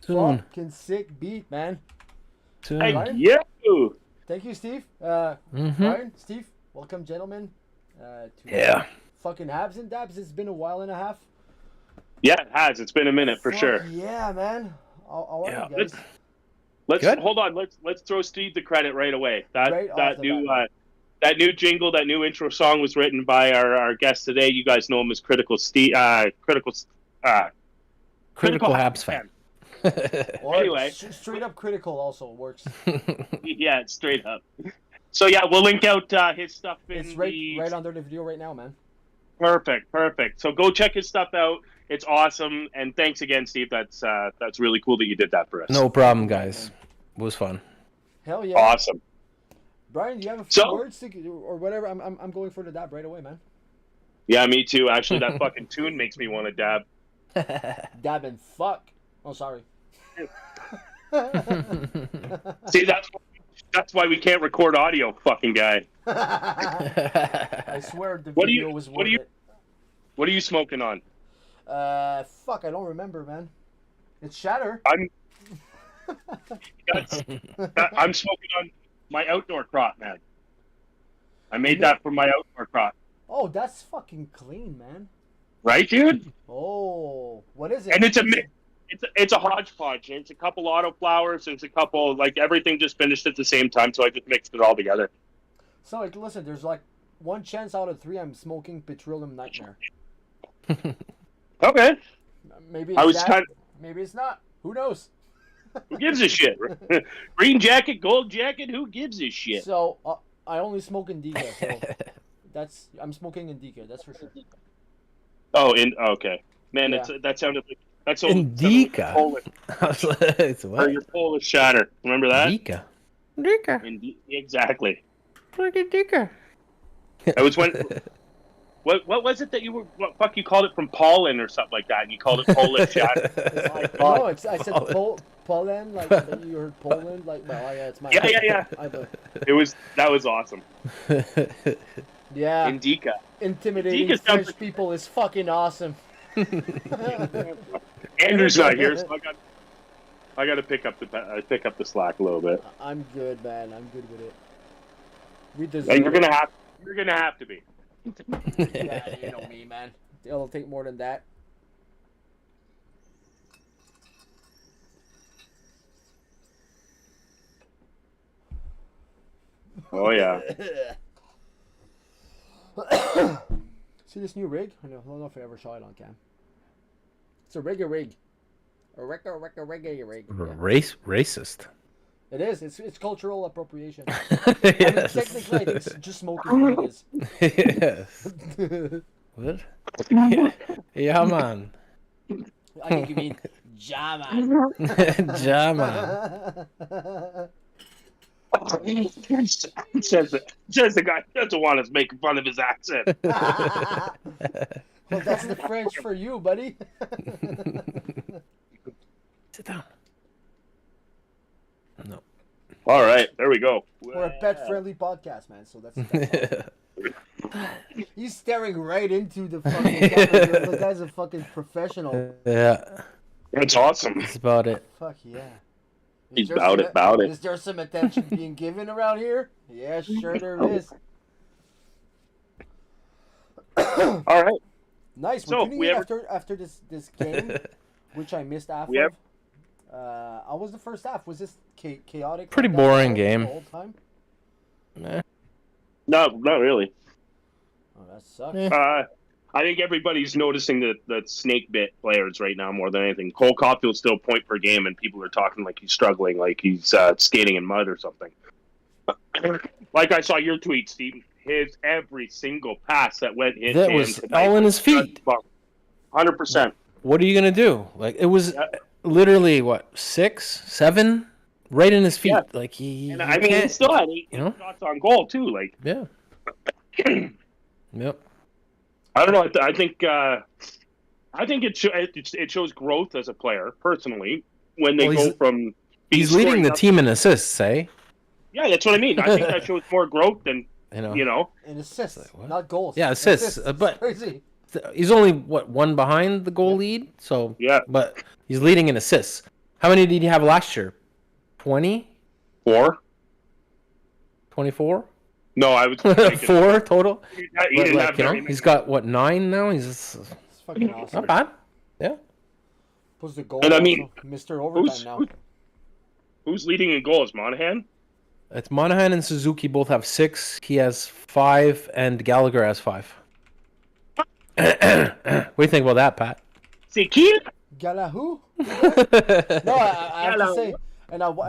Soon. Fucking sick beat, man. Soon. Thank you. Thank you, Steve. Mhm. Brian, Steve, welcome, gentlemen. To Yeah. Fucking Habs and Dabs. It's been a while and a half. Yeah, it has. It's been a minute for Fuck sure. Yeah, man. How are Yeah. you guys? Let's Good. hold on. Let's throw Steve the credit right away. Right off That the new bat. that new jingle, that new intro song was written by our guest today. You guys know him as Crytycal Critical Habs fan. Or Anyway. straight up Crytycal also works. Yeah, it's straight up. So yeah, we'll link out his stuff in It's right under the video right now, man. Perfect. So go check his stuff out. It's awesome, and thanks again, Steve. That's really cool that you did that for us. No problem, guys. It was fun. Hell yeah. Awesome. Brian, do you have a few So- words or whatever? I'm going for the dab right away, man. Yeah, me too. Actually, that fucking tune makes me want to dab. Dab and fuck. Oh, sorry. See, that's why we can't record audio, fucking guy. I swear the What do video you- was what worth do you- it. What are you smoking on? Fuck, I don't remember, man. It's Shatter. I'm smoking on my outdoor crop, man. I made that for my outdoor crop. Oh, that's fucking clean, man. Right, dude? Oh, what is it? And it's a hodgepodge. It's a couple autoflowers. It's a couple, like, everything just finished at the same time, so I just mixed it all together. So, like, listen, there's like 1 chance out of 3 I'm smoking Petroleum Nightmare. Okay. Maybe I it's was that, kind of- maybe it's not. Who knows? Who gives a shit? Green jacket, gold jacket, who gives a shit? So, I only smoke Indica, so I'm smoking Indica, that's for sure. Oh, okay. Man, Yeah. that sounded like Indica. Polish, I was like, it's or what? your Polish shatter. Remember that? Indica. Indica. Exactly. Indica. I was when. What was it that you were? What fuck you called it from Poland or something like that? And you called it Polish shatter. No, I said Poland, like you heard Poland, like yeah, it's my Yeah. That was awesome. Yeah. Indica. Intimidating Indica sounds French like- people is fucking awesome. Andrew's not here, so I got to pick up the slack a little bit. I'm good, man. I'm good with it. We And deserve you're gonna have to be. Yeah, you know me, man. It'll take more than that. Oh yeah. See this new rig? I don't know if I ever saw it on cam. It's a reggae rig. A reggae rig. Yeah. Racist. It is. It's cultural appropriation. Yes. Technically, I think it's just smoking is. Yes. What? Yeah, man. I think you mean Jama. Jama. says the guy who doesn't want us making fun of his accent. Well, that's the French for you, buddy. Sit down. No. All right, there we go. We're a pet-friendly podcast, man. So that's he's staring right into the fucking camera. The guy's a fucking professional. Yeah. That's awesome. That's about it. Fuck yeah. He's there about it. Is there some attention being given around here? Yeah, sure there is. All right. Nice. So, We're tuning we in ever- after this game, which I missed half We of. have- How was the first half? Was this chaotic? Pretty like that boring the game. whole time? Nah. No, not really. Oh, that sucks. Yeah. I think everybody's noticing the snake bit players right now more than anything. Cole Caulfield's still point per game, and people are talking like he's struggling, like he's skating in mud or something. Like I saw your tweet, Steve. His every single pass that went in That was all in his feet. 100%. What are you gonna do? Like it was literally what 6, 7, right in his feet. Yeah. Like he. And you I mean, he can't- still had 8 you know? shots on goal too. Like, Yeah. Yep. I don't know. I think it shows growth as a player personally when they Well, go from. He's leading scoring the up- team in assists, eh? Yeah, that's what I mean. I think that shows more growth than You know. you know. And assists, Like, what? not goals. Yeah, assists, It's but- crazy. He's only one behind the goal lead. So Yeah. but he's leading in assists. How many did he have last year? 20? 4? 24? No, I was thinking 4 total. he But, didn't like, have very many. he's got 9 now. He's It's fucking awesome. not bad. Yeah. Plus the goal. And I mean, Mr. Overtime now. Who's leading in goals? Monahan? It's Monahan and Suzuki both have 6. He has 5, and Gallagher has 5. What do you think about that, Pat? Sekir? Galahu? No, I have to say,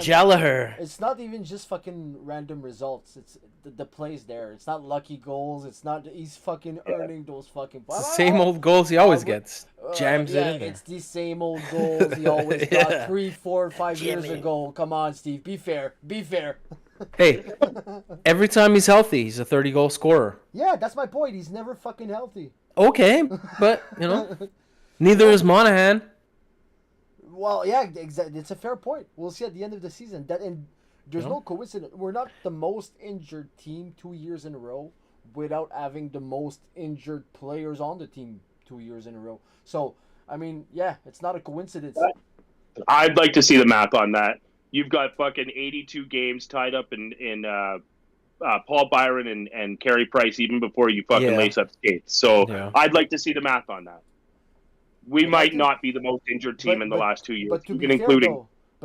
Gallagher. it's not even just fucking random results. It's the plays there. It's not lucky goals. It's not he's fucking earning those fucking. It's the same old goals he always gets. Jams yeah, it in there. it's the same old goals he always got 3, 4, 5 years ago. Come on, Steve. Be fair. Be fair. Hey, every time he's healthy, he's a 30-goal scorer. Yeah, that's my point. He's never fucking healthy. Okay, but, neither is Monahan. Well, yeah, exactly. It's a fair point. We'll see at the end of the season. And there's no coincidence. We're not the most injured team 2 years in a row without having the most injured players on the team 2 years in a row. So, I mean, yeah, it's not a coincidence. I'd like to see the math on that. You've got fucking 82 games tied up in Paul Byron and Carey Price even before you fucking lace up skates. So I'd like to see the math on that. We might not be the most injured team in the last 2 years, but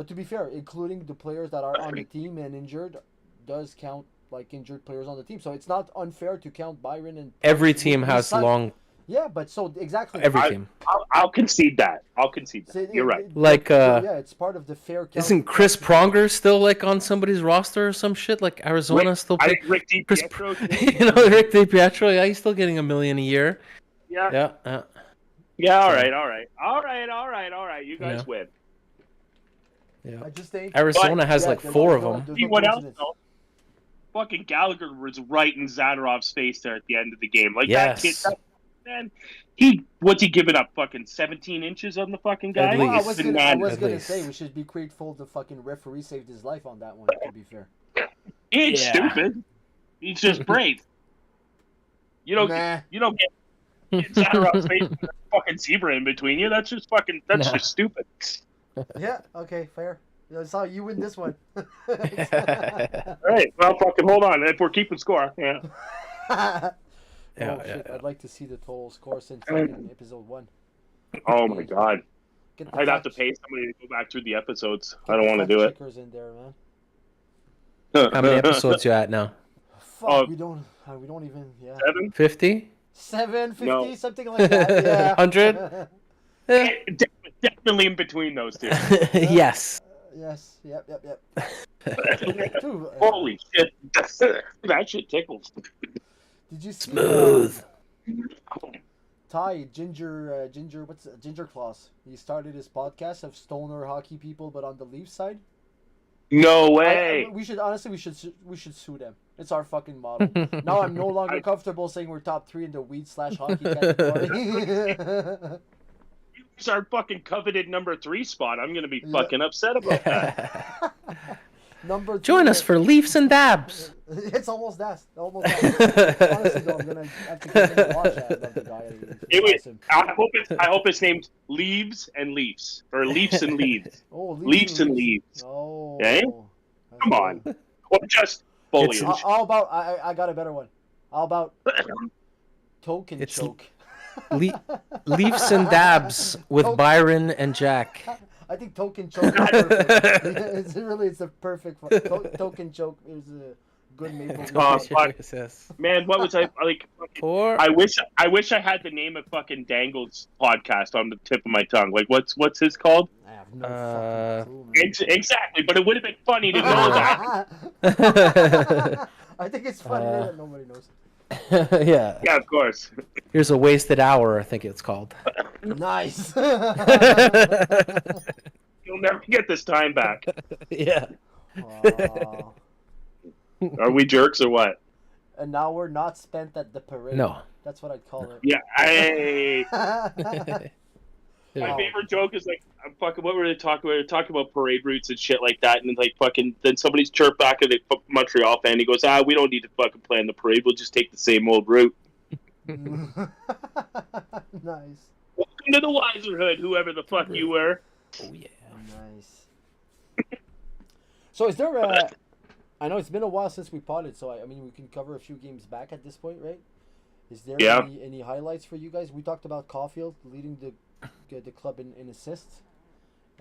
to be fair, including the players that are on the team and injured does count like injured players on the team. So it's not unfair to count Byron and every team has long. Yeah, but so exactly every team. I'll concede that. You're right. Like yeah, it's part of the fair count. Isn't Chris Pronger still like on somebody's roster or some shit? Like Arizona still I think Rick DiPietro. Rick DiPietro, yeah, he's still getting $1 million a year. Yeah. Yeah, all right. You guys win. Yeah. I just think Arizona has like 4 of them. See what else though? Fucking Gallagher was right in Zadorov's face there at the end of the game. Like that kid, man. What's he giving up? Fucking 17 inches on the fucking guy. At I least. was gonna say we should be grateful the fucking referee saved his life on that one. To be fair, he ain't stupid. He's just brave. You don't get Zadorov's face with a fucking zebra in between you. That's just fucking. That's just stupid. Yeah. Okay. Fair. I saw you win this one. All right. Well, fucking hold on. If we're keeping score, yeah. Shit. I'd like to see the total score since episode 1. Oh my god. I'd have to pay somebody to go back through the episodes. I don't want to do it. In there, man. How many episodes you at now? Fuck, we don't even. Yeah. 7? 50? 750, something like that. Yeah. 100? Definitely in between those two. Yes. Yes. Yep. Holy shit! That shit tickles. Did you see Smooth? Ty Ginger? What's Ginger Claus? He started his podcast of stoner hockey people, but on the Leafs side. No way. We should sue them. It's our fucking model. Now I'm no longer comfortable saying we're top 3 in the weed/hockey category. It's our fucking coveted number 3 spot. I'm gonna be fucking upset about that. Number 3. Join us for Leafs and Dabs. It's almost that. Honestly, though, I'm gonna have to continue to watch that. I love the guy. I hope it's named Leaves and Leafs or Leafs and Leaves. Oh, Leafs and Leaves. Oh. Okay? Come on. Or just foliage. How about I got a better one. How about Token Choke? Leafs and Dabs with Byron and Jack. I think Token Choke is perfect. It's the perfect one. Token Choke is a good maple. Yes. Man, what was I like? I wish I had the name of fucking Dangle's podcast on the tip of my tongue. Like, what's his called? I have no fucking clue, man. Exactly, but it would have been funny to know that. I think it's funny that nobody knows. Yeah, of course. Here's a wasted hour, I think it's called. Nice. You'll never get this time back. Yeah. Are we jerks or what? An hour not spent at the parade. No. That's what I'd call it. Yeah. My favorite joke is like, fucking, what were they talking about? They were talking about parade routes and shit like that, and then like fucking, then somebody's chirped back at the Montreal fan. He goes, we don't need to fucking plan the parade. We'll just take the same old route. Nice. Welcome to the Wiserhood, whoever the fuck you were. Oh yeah. Nice. So is there a? I know it's been a while since we potted, so I mean we can cover a few games back at this point, right? Is there Yeah. any highlights for you guys? We talked about Caulfield leading the club in assists,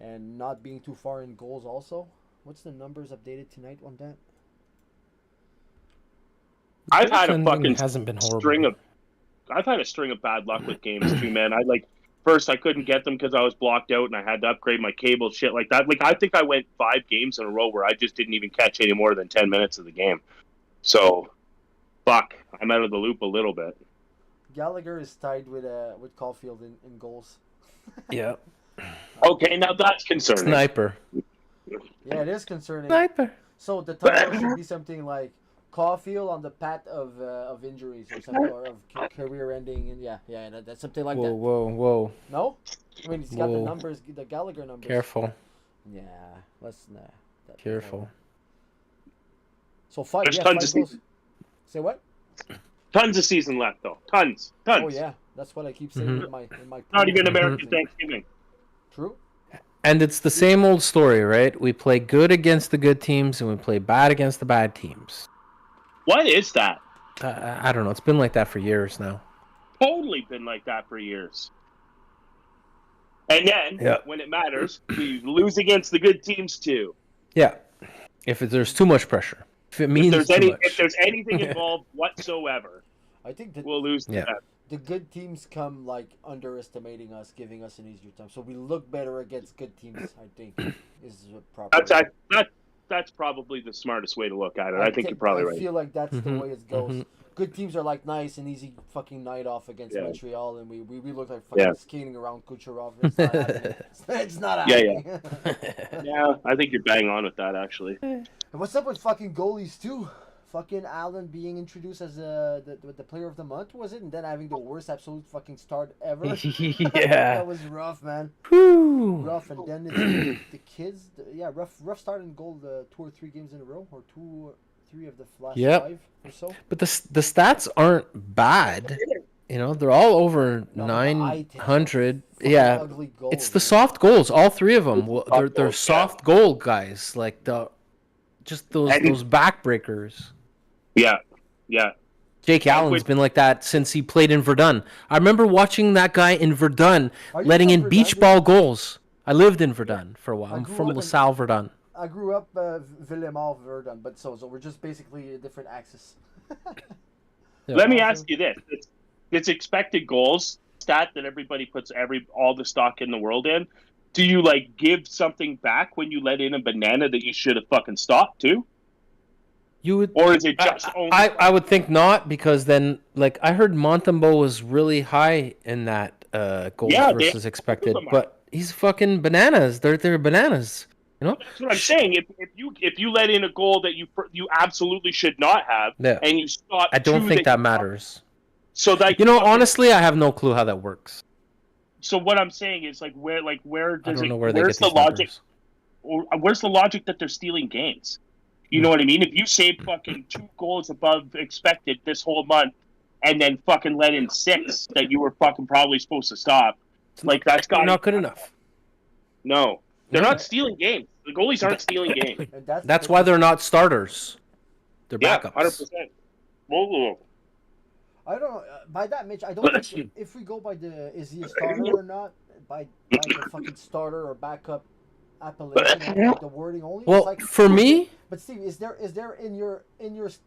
and not being too far in goals. Also, what's the numbers updated tonight on that? I've had a Goaltending fucking hasn't been horrible. I've had a string of bad luck with games too, man. First I couldn't get them because I was blocked out and I had to upgrade my cable, shit like that. Like I think I went 5 games in a row where I just didn't even catch any more than 10 minutes of the game. So, fuck, I'm out of the loop a little bit. Gallagher is tied with Caulfield in goals. Yeah. Okay, now that's concerning. Sniper. Yeah, it is concerning. Sniper. So the title should be something like Caulfield on the path of injuries or something, or of career ending, and that's something like that. Whoa. No, I mean he's got the Whoa. numbers, the Gallagher numbers. Careful. Yeah, let's Careful. So five. There's Yeah, tons 5 of goals. season. Say what? Tons of season left though. Tons. Oh yeah, that's what I keep saying in my. Not even previews. American Thanksgiving. True. And it's the same old story, right? We play good against the good teams and we play bad against the bad teams. What is that? I don't know. It's been like that for years now. Totally been like that for years. And then, when it matters, we lose against the good teams too. Yeah. If there's too much pressure. If it means If too much. there's anything involved whatsoever, I think that we'll lose to Yeah. them. the good teams come like underestimating us, giving us an easier time. So we look better against good teams. I think is proper. That's probably the smartest way to look at it. I think you're probably I right. feel like that's the Mhm, way it goes. mhm. Good teams are like nice and easy fucking night off against Yeah. Montreal, and we look like fucking Yeah. skating around Kucherov. It's not happening. It's not Yeah, happening. Yeah, I think you're bang on with that actually. And what's up with fucking goalies too? Fucking Allen being introduced as the player of the month, was it? And then having the worst absolute fucking start ever. Yeah. That was rough, man. Whew. Rough. And then it's the kids. Rough start in goal 2 or 3 games in a row, or 2 or 3 of the last Yep. 5 or so. But the stats aren't bad. You know, they're all over No, 900. Fucking Yeah. ugly goals, It's the man. soft goals, all 3 of them. Well, they're goals, soft goal guys, like just those backbreakers. Yeah. Jake Allen's been like that since he played in Verdun. I remember watching that guy in Verdun Are you letting from in Verdun, beach dude? ball goals. I lived in Verdun for a while. I I'm grew from up in- LaSalle, Verdun. I grew up Villemont, Verdun, but so we're just basically a different axis. Yeah. Let me ask you this: it's expected goals stat that everybody puts all the stock in the world in. Do you like give something back when you let in a banana that you should have fucking stopped too? You would, Or is it just only? I would think not, because then, like, I heard Montembeau was really high in that goals Yeah, versus expected, them are. but he's fucking bananas. They're bananas. You know? That's what I'm saying. If you let in a goal that you absolutely should not have, Yeah. and you stop, I don't think that you- matters. So that You know, honestly, I have no clue how that works. So what I'm saying is where I does don't it? know where they Where's get the these logic? numbers. Or where's the logic that they're stealing games? You know what I mean? If you save fucking 2 goals above expected this whole month, and then fucking let in 6 that you were fucking probably supposed to stop, like that's Not good enough. No, they're No. not stealing games. The goalies aren't stealing games. And That's why they're not starters. They're Yeah, backups. 100%. Whoa. I don't know. By that, Mitch, I don't think if we go by is he a starter or not, by the fucking starter or backup appellation, or the wording only. Well, it's like, for me, But Steve, is there in your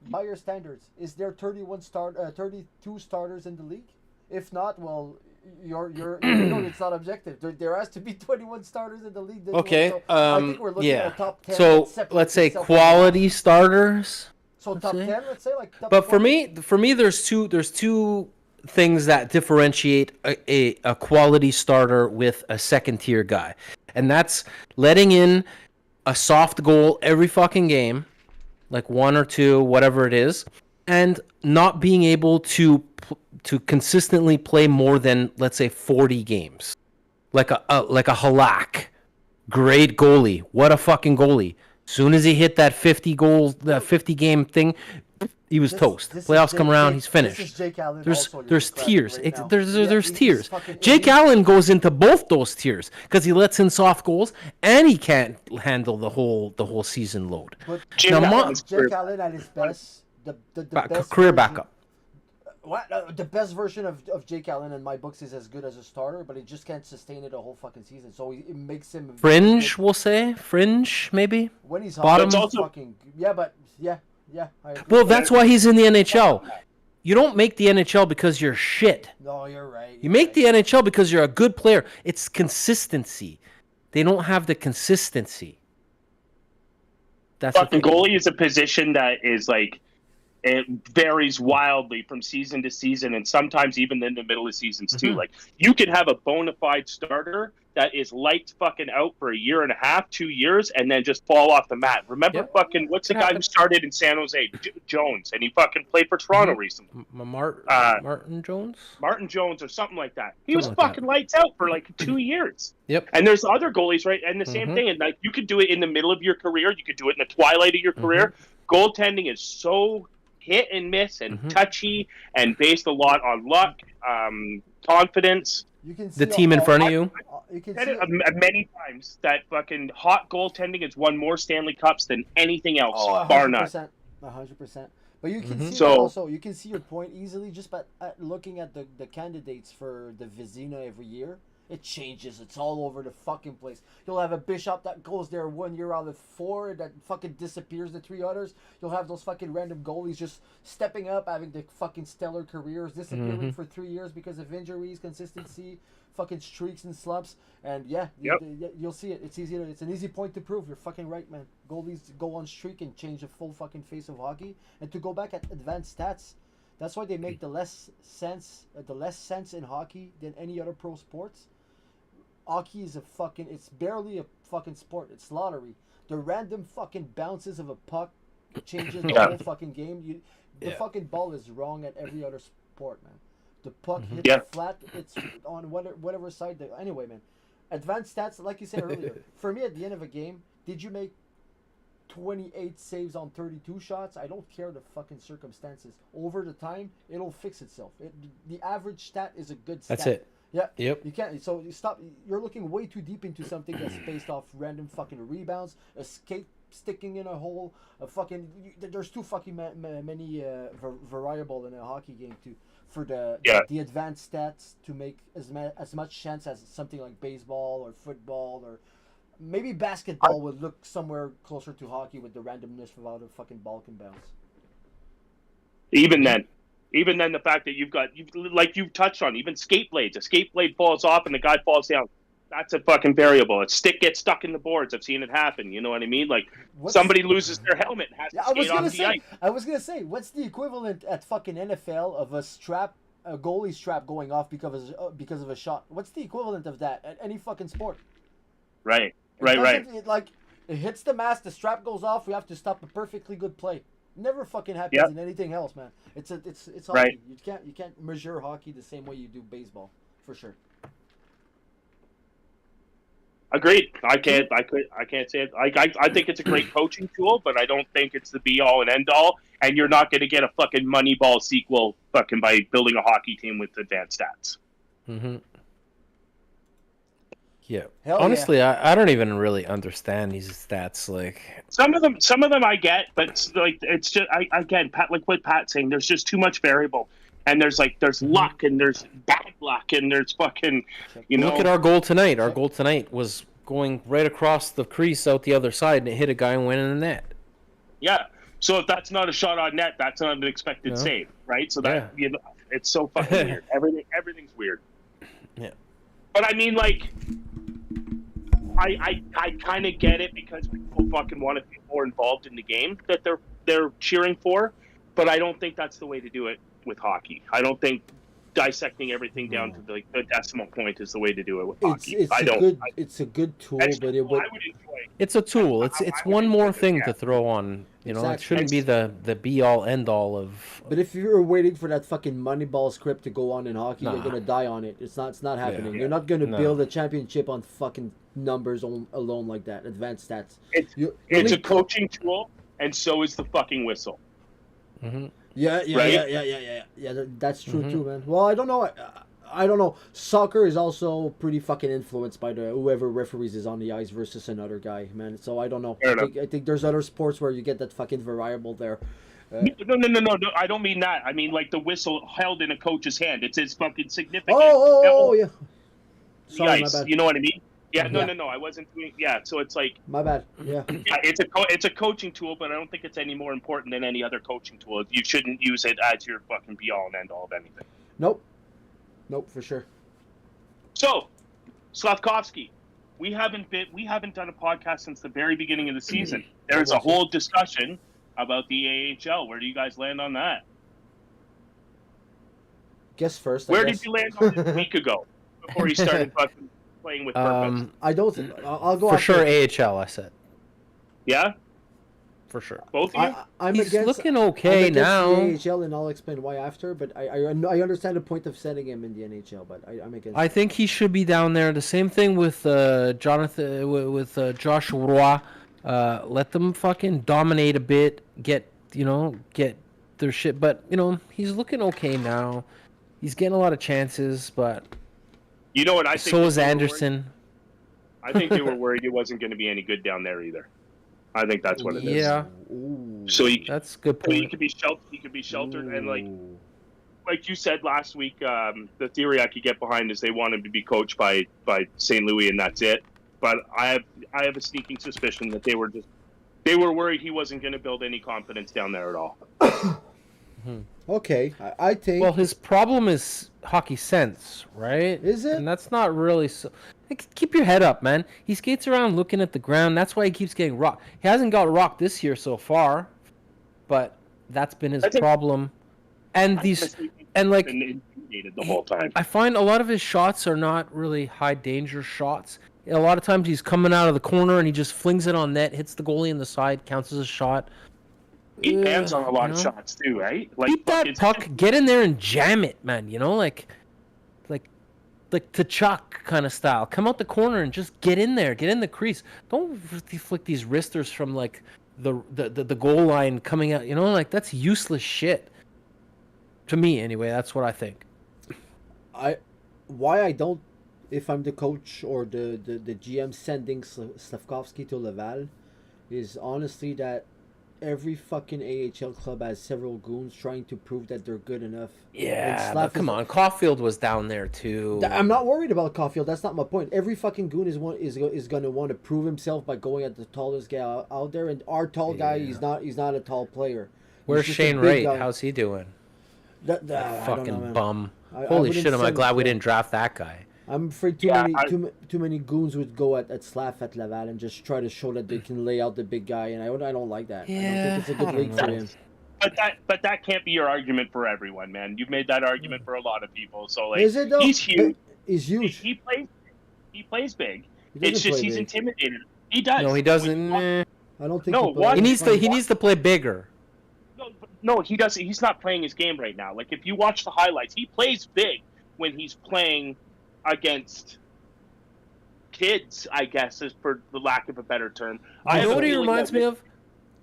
by your standards, is there 32 starters in the league? If not, well, you're it's not objective. There has to be 21 starters in the league. okay. So I think we're looking Yeah. at top 10. So that separates let's say itself from the quality starters. rest. So top say. 10, let's say, like. Top But for 20? me, there's two things that differentiate a quality starter with a second tier guy, and that's letting in a soft goal every fucking game, like 1 or 2, whatever it is, and not being able to consistently play more than, let's say, 40 games, like a Halak, great goalie. What a fucking goalie! Soon as he hit that 50 game thing, he was toast. Playoffs come around, he's finished. This is Jake Allen. There's tiers. Right now. There's tiers. fucking Jake Allen goes into both those tiers because he lets in soft goals and he can't handle the whole season load. But Jake Jake Allen at his best, the best career version- backup. The best version of Jake Allen in my books is as good as a starter, but he just can't sustain it a whole fucking season. So it makes him Fringe, we'll say. Fringe, maybe. when he's bottom. hot, he's fucking yeah. I agree. Well, that's why he's in the NHL. You don't make the NHL because you're shit. No, you're right. You make the NHL because you're a good player. It's consistency. They don't have the consistency. That's fucking goalie is a position that is like it varies wildly from season to season, and sometimes even in the middle of seasons too. Like you can have a bona fide starter that is lights fucking out for a year and a half, 2 years, and then just fall off the mat. Remember fucking what's the guy who started in San Jose, Jones, and he fucking played for Toronto recently. Martin Jones? Martin Jones or something like that. He was fucking lights out for like 2 years. Yep. And there's other goalies, right? And the same thing. And like you could do it in the middle of your career. You could do it in the twilight of your career. Goaltending is so hit and miss and touchy and based a lot on luck, confidence. You can see the team in front of you. You can Said see it many times that fucking hot goaltending has won more Stanley Cups than anything else, bar none. 100%. But you can see So- also, you can see your point easily just by looking at the candidates for the Vizina every year. It changes. It's all over the fucking place. You'll have a Bishop that goes there 1 year out of 4 that fucking disappears the 3 others. You'll have those fucking random goalies just stepping up, having the fucking stellar careers, disappearing for 3 years because of injuries, consistency, fucking streaks and slumps. And you'll see it. It's easy. It's an easy point to prove. You're fucking right, man. Goalies go on streak and change the full fucking face of hockey. And to go back at advanced stats, that's why they make the less sense in hockey than any other pro sports. Hockey is it's barely a fucking sport. It's lottery. The random fucking bounces of a puck changes the whole fucking game. The fucking ball is wrong at every other sport, man. The puck hits flat. It's on whatever side. Anyway, man. Advanced stats, like you said earlier. For me, at the end of a game, did you make 28 saves on 32 shots? I don't care the fucking circumstances. Over the time, it'll fix itself. The average stat is a good stat. That's it. Yeah. Yep. You can't. So you stop. You're looking way too deep into something that's based off random fucking rebounds, a skate sticking in a hole, a fucking. There's too fucking many variable in a hockey game for the advanced stats to make as much sense as something like baseball or football or maybe basketball would look somewhere closer to hockey with the randomness without a fucking ball can bounce. Even then, the fact that you've touched on, even skate blades. A skate blade falls off and the guy falls down. That's a fucking variable. A stick gets stuck in the boards. I've seen it happen. You know what I mean? Like somebody loses their helmet and has to skate off the ice. I was gonna say, what's the equivalent at fucking NFL of a goalie strap going off because of a shot? What's the equivalent of that at any fucking sport? Right. It hits the mast, the strap goes off. We have to stop a perfectly good play. Never fucking happens in anything else, man. It's hockey. Right. You can't measure hockey the same way you do baseball, for sure. Agreed. I can't say it. I think it's a great coaching tool, but I don't think it's the be all and end all. And you're not going to get a fucking Moneyball sequel fucking by building a hockey team with advanced stats. Mm-hmm. Yeah. Hell honestly, I don't even really understand these stats. Like some of them I get, but it's just again, Pat, like what Pat's saying. There's just too much variable, and there's luck, and there's bad luck, and there's fucking Look at our goal tonight. Our goal tonight was going right across the crease out the other side, and it hit a guy and went in the net. Yeah. So if that's not a shot on net, that's not an expected save, right? So that it's so fucking weird. Everything's weird. Yeah. But I mean, like, I kind of get it because people fucking want to be more involved in the game that they're cheering for, but I don't think that's the way to do it with hockey. I don't think dissecting everything down to the decimal point is the way to do it with hockey. It's a good tool, but it would. It's a tool. It's one more thing to throw on. It shouldn't be the be all end all of. But if you're waiting for that fucking Moneyball script to go on in hockey, you're gonna die on it. It's not happening. You're not gonna build a championship on fucking numbers alone like that. Advanced stats. It's a coaching tool, and so is the fucking whistle. Mm-hmm. Yeah, Right? That's true too, man. Well, I don't know. I don't know. Soccer is also pretty fucking influenced by the whoever referees is on the ice versus another guy, man. So I don't know. Fair enough. I think there's other sports where you get that fucking variable there. Uh, No. I don't mean that. I mean like the whistle held in a coach's hand. It's as fucking significant. yeah. The Sorry, my ice. bad. You know what I mean? Yeah. Yeah. No. I wasn't doing. Yeah. So it's like. My bad. Yeah. Yeah, it's a coaching tool, but I don't think it's any more important than any other coaching tool. You shouldn't use it as your fucking be all and end all of anything. Nope, for sure. So, Slavkovsky, we haven't done a podcast since the very beginning of the season. There's a whole discussion about the AHL. Where do you guys land on that? Guess first. Where did you land on it a week ago before you started fucking playing with purpose? I don't. I'll go For after. sure, AHL. I said Yeah, for sure. both of you. I'm He's against, looking I'm okay against now. the AHL, and I'll explain why after. But I understand the point of setting him in the NHL, but I'm against. I think he should be down there. The same thing with with Josh Roy. Let them fucking dominate a bit. Get their shit. But he's looking okay now. He's getting a lot of chances, but You know what I think? so is they were Anderson. worried? I think they were worried it wasn't going to be any good down there either. I think that's what it is. Yeah, Ooh. So he that's a good So he point. could be sheltered. He could be sheltered, and Ooh. like you said last week, the theory I could get behind is they want him to be coached by St. Louis, and that's it. But I have a sneaking suspicion that they were worried he wasn't going to build any confidence down there at all. Okay, I think. Well, his problem is hockey sense, right? Is it? And that's not really so. Like, keep your head up, man. He skates around looking at the ground. That's why he keeps getting rocked. He hasn't got rocked this year so far, but that's been his I think- problem. And like Been intimidated the whole time. I find a lot of his shots are not really high danger shots. A lot of times he's coming out of the corner and he just flings it on net, hits the goalie in the side, counts as a shot. He bans on a lot of you know? shots too, right? Like Beat that it's- puck, get in there and jam it, man. Like T'Chak kind of style. Come out the corner and just get in there, get in the crease. Don't flick these wristers from like the goal line coming out. Like that's useless shit. To me, anyway, that's what I think. Why I don't, if I'm the coach or the GM sending Slavkovsky to Laval, is honestly that every fucking AHL club has several goons trying to prove that they're good enough. Yeah, And but come on, Caulfield was down there too. I'm not worried about Caulfield. That's not my point. Every fucking goon is going to want to prove himself by going at the tallest guy out there. And our tall guy, he's not a tall player. Where's He's just a Shane big Wright? guy. How's he doing? I don't know, Fucking man. bum. I Holy wouldn't shit, am I send- glad we yeah. didn't draft that guy. I'm afraid Yeah, too many goons would go at Slav at Laval and just try to show that they can lay out the big guy, and I don't like that. I don't think it's a I good don't league for know. him. But that can't be your argument for everyone, man. You've made that argument for a lot of people. So like, Is it though? he's huge. He's huge. He plays big. He doesn't It's just play he's big. intimidated. He does. No, he doesn't. I don't think. No, he plays- what? He needs to play bigger. No, he doesn't. He's not playing his game right now. Like if you watch the highlights, he plays big when he's playing against kids, I guess, is for the lack of a better term. You have know a what he feeling reminds that me of?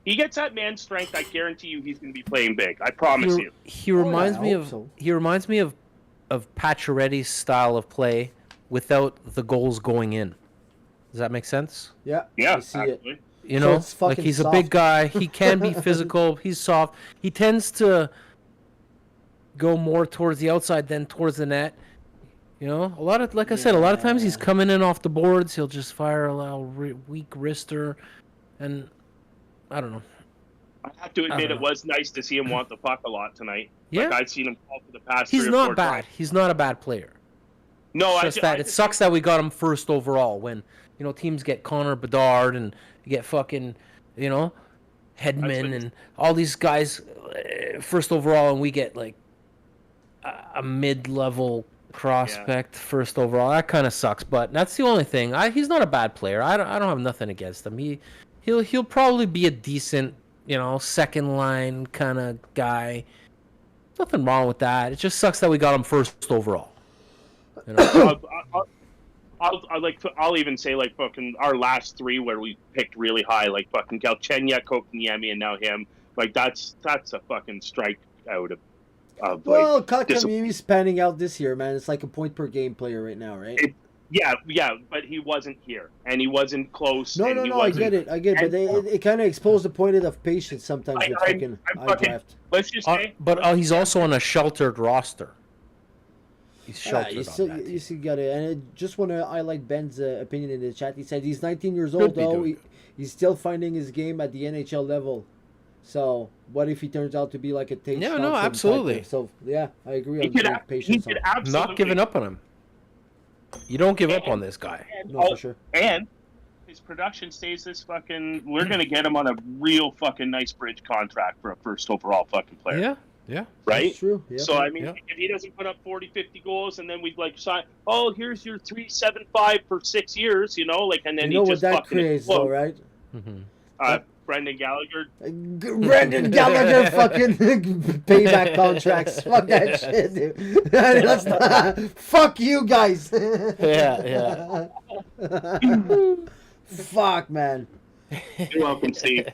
He gets that man strength. I guarantee you, he's going to be playing big. I promise you. He reminds I me hope of so. he reminds me of Pacioretty's style of play without the goals going in. Does that make sense? Yeah. Yeah, I see it. actually. You So know, it's like fucking he's a soft. big guy. He can be physical. He's soft. He tends to go more towards the outside than towards the net. Like I said, a lot of times he's coming in off the boards. He'll just fire a little weak wrister, and I don't know. I have to admit, know. it was nice to see him want the puck a lot tonight. Yeah. Like I'd seen him fall for the past He's 3 or not 4 bad. times. He's not a bad player. No, It's just that it sucks that we got him first overall. When teams get Connor Bedard and you get fucking Hedman and all these guys first overall, and we get like a mid-level prospect first overall. That kind of sucks, but that's the only thing. He's not a bad player. I don't have nothing against him. He'll probably be a decent second line kind of guy. Nothing wrong with that. It just sucks that we got him first overall. I'll even say like fucking our last 3 where we picked really high, like fucking Galchenyuk, Kokaniemi, and now him. Like that's a fucking strike out of Well, like Kotkaniemi's panning out this year, man. It's like a point per game player right now, right? yeah, but he wasn't here, and he wasn't close. No, and no, he no. I wasn't, get it. But it kind of exposed the point of patience sometimes with fucking draft. Let's just say, but he's also on a sheltered roster. He's Yeah, sheltered you on still, that team. you still got it. And I just want to highlight Ben's opinion in the chat. He said he's 19 years Could old, be though. doing He's still finding his game at the NHL level. So, what if he turns out to be like a Tate No, Thompson absolutely. type? So, yeah, I agree he on could, the he patience. could on- absolutely Not giving up on him. You don't give up on this guy. No, for sure. And his production stays this fucking. We're gonna get him on a real fucking nice bridge contract for a first overall fucking player. Yeah. Right. That's true. Yeah. So I mean, Yeah. if he doesn't put up 40, 50 goals, and then we like sign, oh, here's your 375 for 6 years, you know, like, and then You know he what just that fucking creates, though, explodes. right? Brendan Gallagher. Brendan Gallagher fucking payback contracts. Fuck that shit, dude. Let's not, fuck you guys. Yeah. Fuck, man. You're welcome, Steve.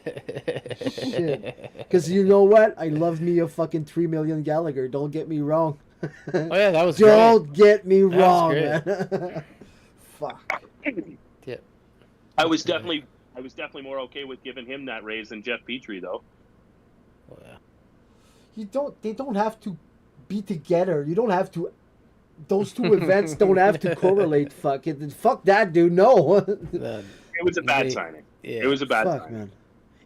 Because you know what? I love me a fucking 3 million Gallagher. Don't get me wrong. Oh yeah, that was Don't get me was wrong, great. man. Fuck. Yeah. I was definitely more okay with giving him that raise than Jeff Petrie, though. Oh, yeah. They don't have to be together. You don't have to. Those two events don't have to correlate. Fuck it. Fuck that, dude. No. It was a bad signing. Yeah. It was a bad Fuck, signing. man.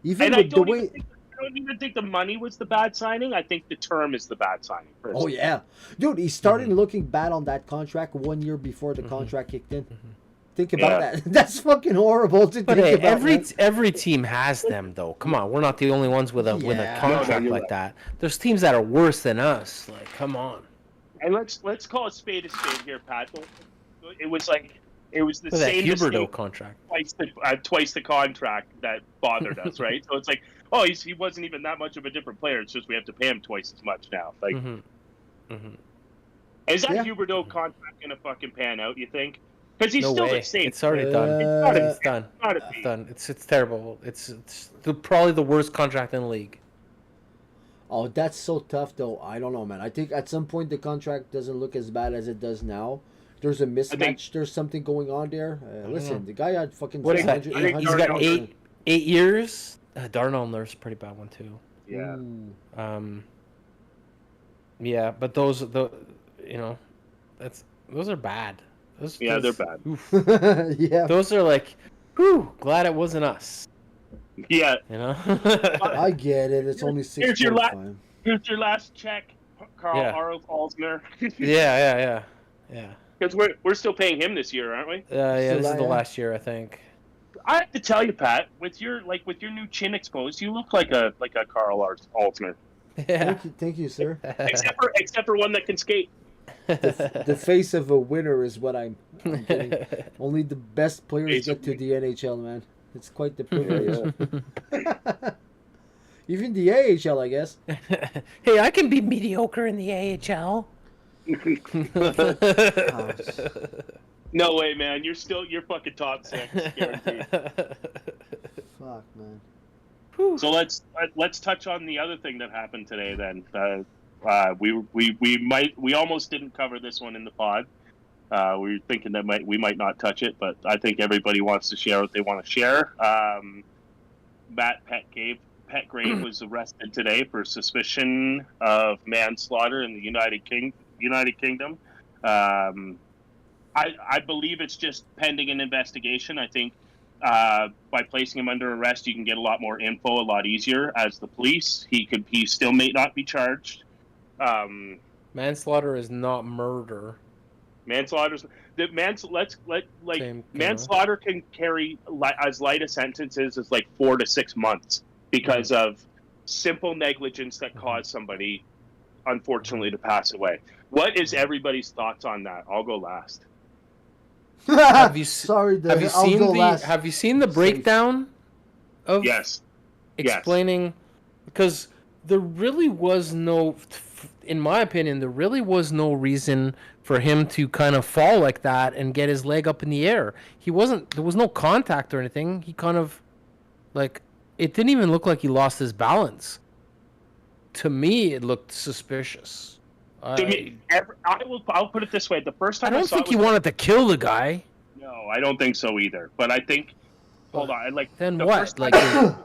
Even And with the way. I don't even think the money was the bad signing. I think the term is the bad signing. Oh personally. yeah, dude. He started looking bad on that contract 1 year before the contract kicked in. Think about that. That's fucking horrible to But think hey, about. man. every team has them though. Come on, we're not the only ones with a Yeah. contract you're like right. that. There's teams that are worse than us. Like, come on. And let's call a spade here, Pat. It was the With that same Huberdeau mistake contract. twice the contract that bothered us, right? So it's like, oh, he wasn't even that much of a different player. It's just we have to pay him twice as much now. Like, is that Yeah. Huberdeau contract gonna fucking pan out? You think? Because he's No still way. the same. It's already done. It's done. not a It's team. done. It's terrible. It's probably the worst contract in the league. Oh, that's so tough, though. I don't know, man. I think at some point the contract doesn't look as bad as it does now. There's a mismatch. There's something going on there. Listen, the guy had fucking. What is that? 700, He's got 800. eight years. Darnell Nurse, pretty bad one too. Yeah. Yeah, but those are bad. They're bad. Oof. Yeah, Those are like, whew, glad it wasn't us. Yeah. You know. I get it. It's only Here's your 6.5. Here's your last check, Carl Yeah. Alsner. yeah. Because we're still paying him this year, aren't we? Yeah. This is the yeah. last year, I think. I have to tell you, Pat, with your new chin exposed, you look like a Carl Alsner. Yeah. Thank you, sir. except for one that can skate. The face of a winner is what I'm getting. Only the best players Face get of to the NHL, man. It's quite the privilege. Even the AHL, I guess. Hey, I can be mediocre in the AHL. No way, man. You're fucking top 6, guaranteed. Fuck, man. So let's touch on the other thing that happened today. Then we almost didn't cover this one in the pod. We were thinking that we might not touch it, but I think everybody wants to share what they want to share. Matt Petgrave was arrested today for suspicion of manslaughter in the United Kingdom. I believe it's just pending an investigation. I think by placing him under arrest, you can get a lot more info a lot easier as the police. He still may not be charged. Manslaughter is not murder. Manslaughter's Same, manslaughter can carry as light a sentences as like 4 to 6 months because of simple negligence that caused somebody, unfortunately, to pass away. What is everybody's thoughts on that? I'll go last. Have you Sorry, have you I'll seen go the last. Have you seen the breakdown of Yes. explaining? Because there really was no, in my opinion, there really was no reason for him to kind of fall like that and get his leg up in the air. There was no contact or anything. He kind of, like, it didn't even look like he lost his balance. to me, it looked suspicious. To me, I'll put it this way: the first I time I don't saw think it he was, wanted to kill the guy. no, I don't think so either. But I think, hold on, like Then the what? first Like, time I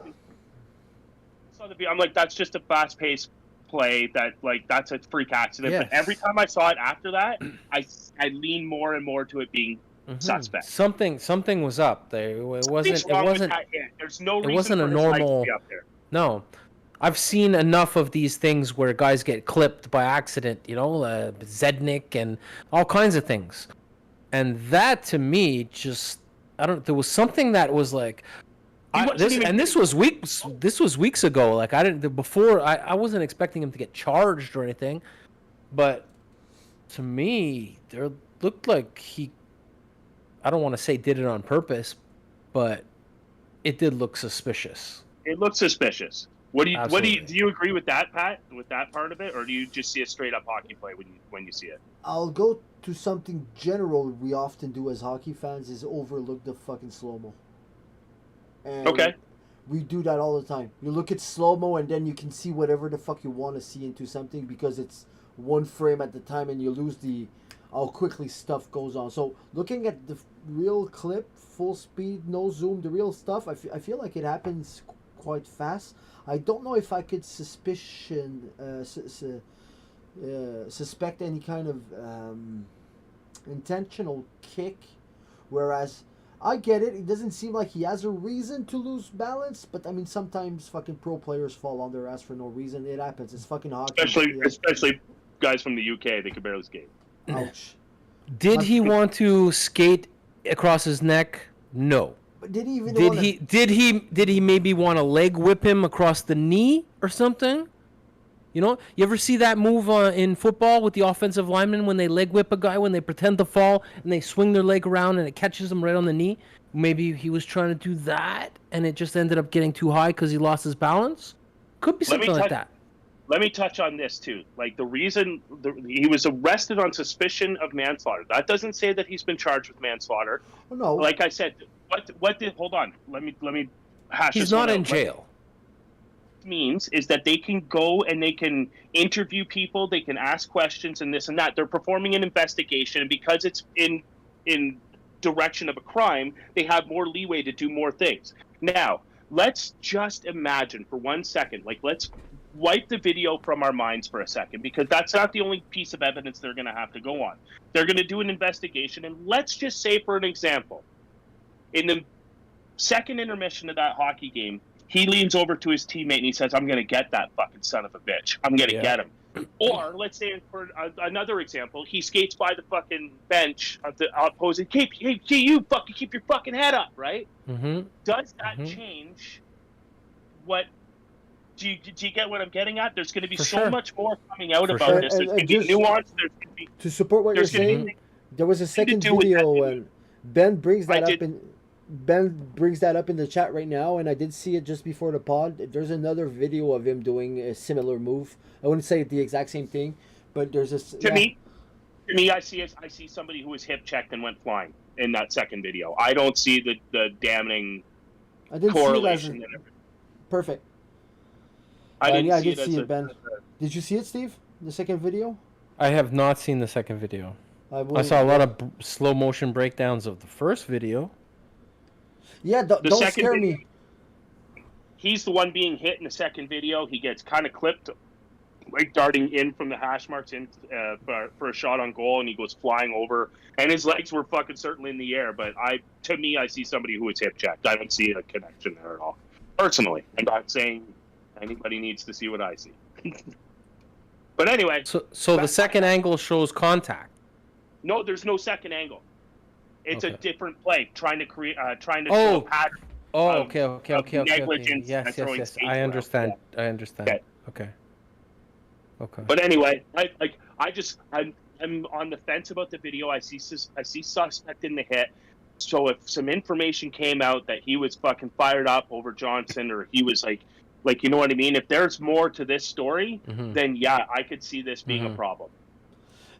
saw the video, I'm like, that's just a fast-paced play. That's a freak accident. Yes. But every time I saw it after that, I lean more and more to it being suspect. something was up there. It wasn't. It wasn't. There's no reason wasn't for a his legs normal- to be up there. No, I've seen enough of these things where guys get clipped by accident. Zednik and all kinds of things, and that to me just I don't. There was something that was like. This was weeks ago. Like I didn't before. I wasn't expecting him to get charged or anything, but to me, there looked like he. I don't want to say did it on purpose, but it did look suspicious. It looks suspicious. What do Absolutely. you agree with that, Pat? With that part of it, or do you just see a straight up hockey play when you see it? I'll go to something general we often do as hockey fans is overlook the fucking slow-mo. And Okay. we do that all the time. You look at slow-mo and then you can see whatever the fuck you want to see into something because it's one frame at the time and you lose how quickly stuff goes on. So looking at the real clip, full speed, no zoom, the real stuff, I feel like it happens quite fast. I don't know if I could suspect any kind of intentional kick, whereas I get it. It doesn't seem like he has a reason to lose balance, but I mean, sometimes fucking pro players fall on their ass for no reason. It happens. It's fucking hockey. Especially guys from the UK, they could barely skate. Ouch. Did he want to skate across his neck? No. But did he even? Did he maybe want to leg whip him across the knee or something? You ever see that move in football with the offensive lineman when they leg whip a guy when they pretend to fall and they swing their leg around and it catches them right on the knee? Maybe he was trying to do that and it just ended up getting too high because he lost his balance. Could be something like that. Let me touch on this too. Like the reason he was arrested on suspicion of manslaughter. That doesn't say that he's been charged with manslaughter. Oh, no. Like I said, what did? Hold on. Let me hash He's this not one in out. jail. Means is that they can go and they can interview people, they can ask questions and this and that. They're performing an investigation, and because it's in direction of a crime, they have more leeway to do more things. Now, let's just imagine for 1 second, like let's wipe the video from our minds for a second, because that's not the only piece of evidence they're going to have to go on. They're going to do an investigation, and let's just say, for an example, in the second intermission of that hockey game, he leans over to his teammate and he says, "I'm going to get that fucking son of a bitch. I'm going to get him." Or let's say, for another example, he skates by the fucking bench of the opposing. Hey, you fucking keep your fucking head up, right? Mm-hmm. Does that change what? Do you get what I'm getting at? There's going to be much more coming out about this. There's going to be nuance. There's going to be, to support what you're saying, there was a second video and Ben brings that up in the chat right now, and I did see it just before the pod. There's another video of him doing a similar move. I wouldn't say the exact same thing, but there's this. To me, I see somebody who was hip checked and went flying in that second video. I don't see the damning correlation. Perfect. I did see it, Ben. Did you see it, Steve? The second video? I have not seen the second video. I saw a lot of slow motion breakdowns of the first video. Yeah, don't scare me. He's the one being hit in the second video. He gets kind of clipped, like darting in from the hash marks in for a shot on goal, and he goes flying over. And his legs were fucking certainly in the air. But to me, I see somebody who was hip checked. I don't see a connection there at all. Personally, I'm not saying anybody needs to see what I see. But anyway. So the second angle shows contact. No, there's no second angle. It's a different play, trying to show a pattern. Okay. Negligence. Yes. I understand. Okay. But anyway, I'm on the fence about the video. I see suspect in the hit. So if some information came out that he was fucking fired up over Johnson, or he was like you know what I mean? If there's more to this story, then yeah, I could see this being a problem.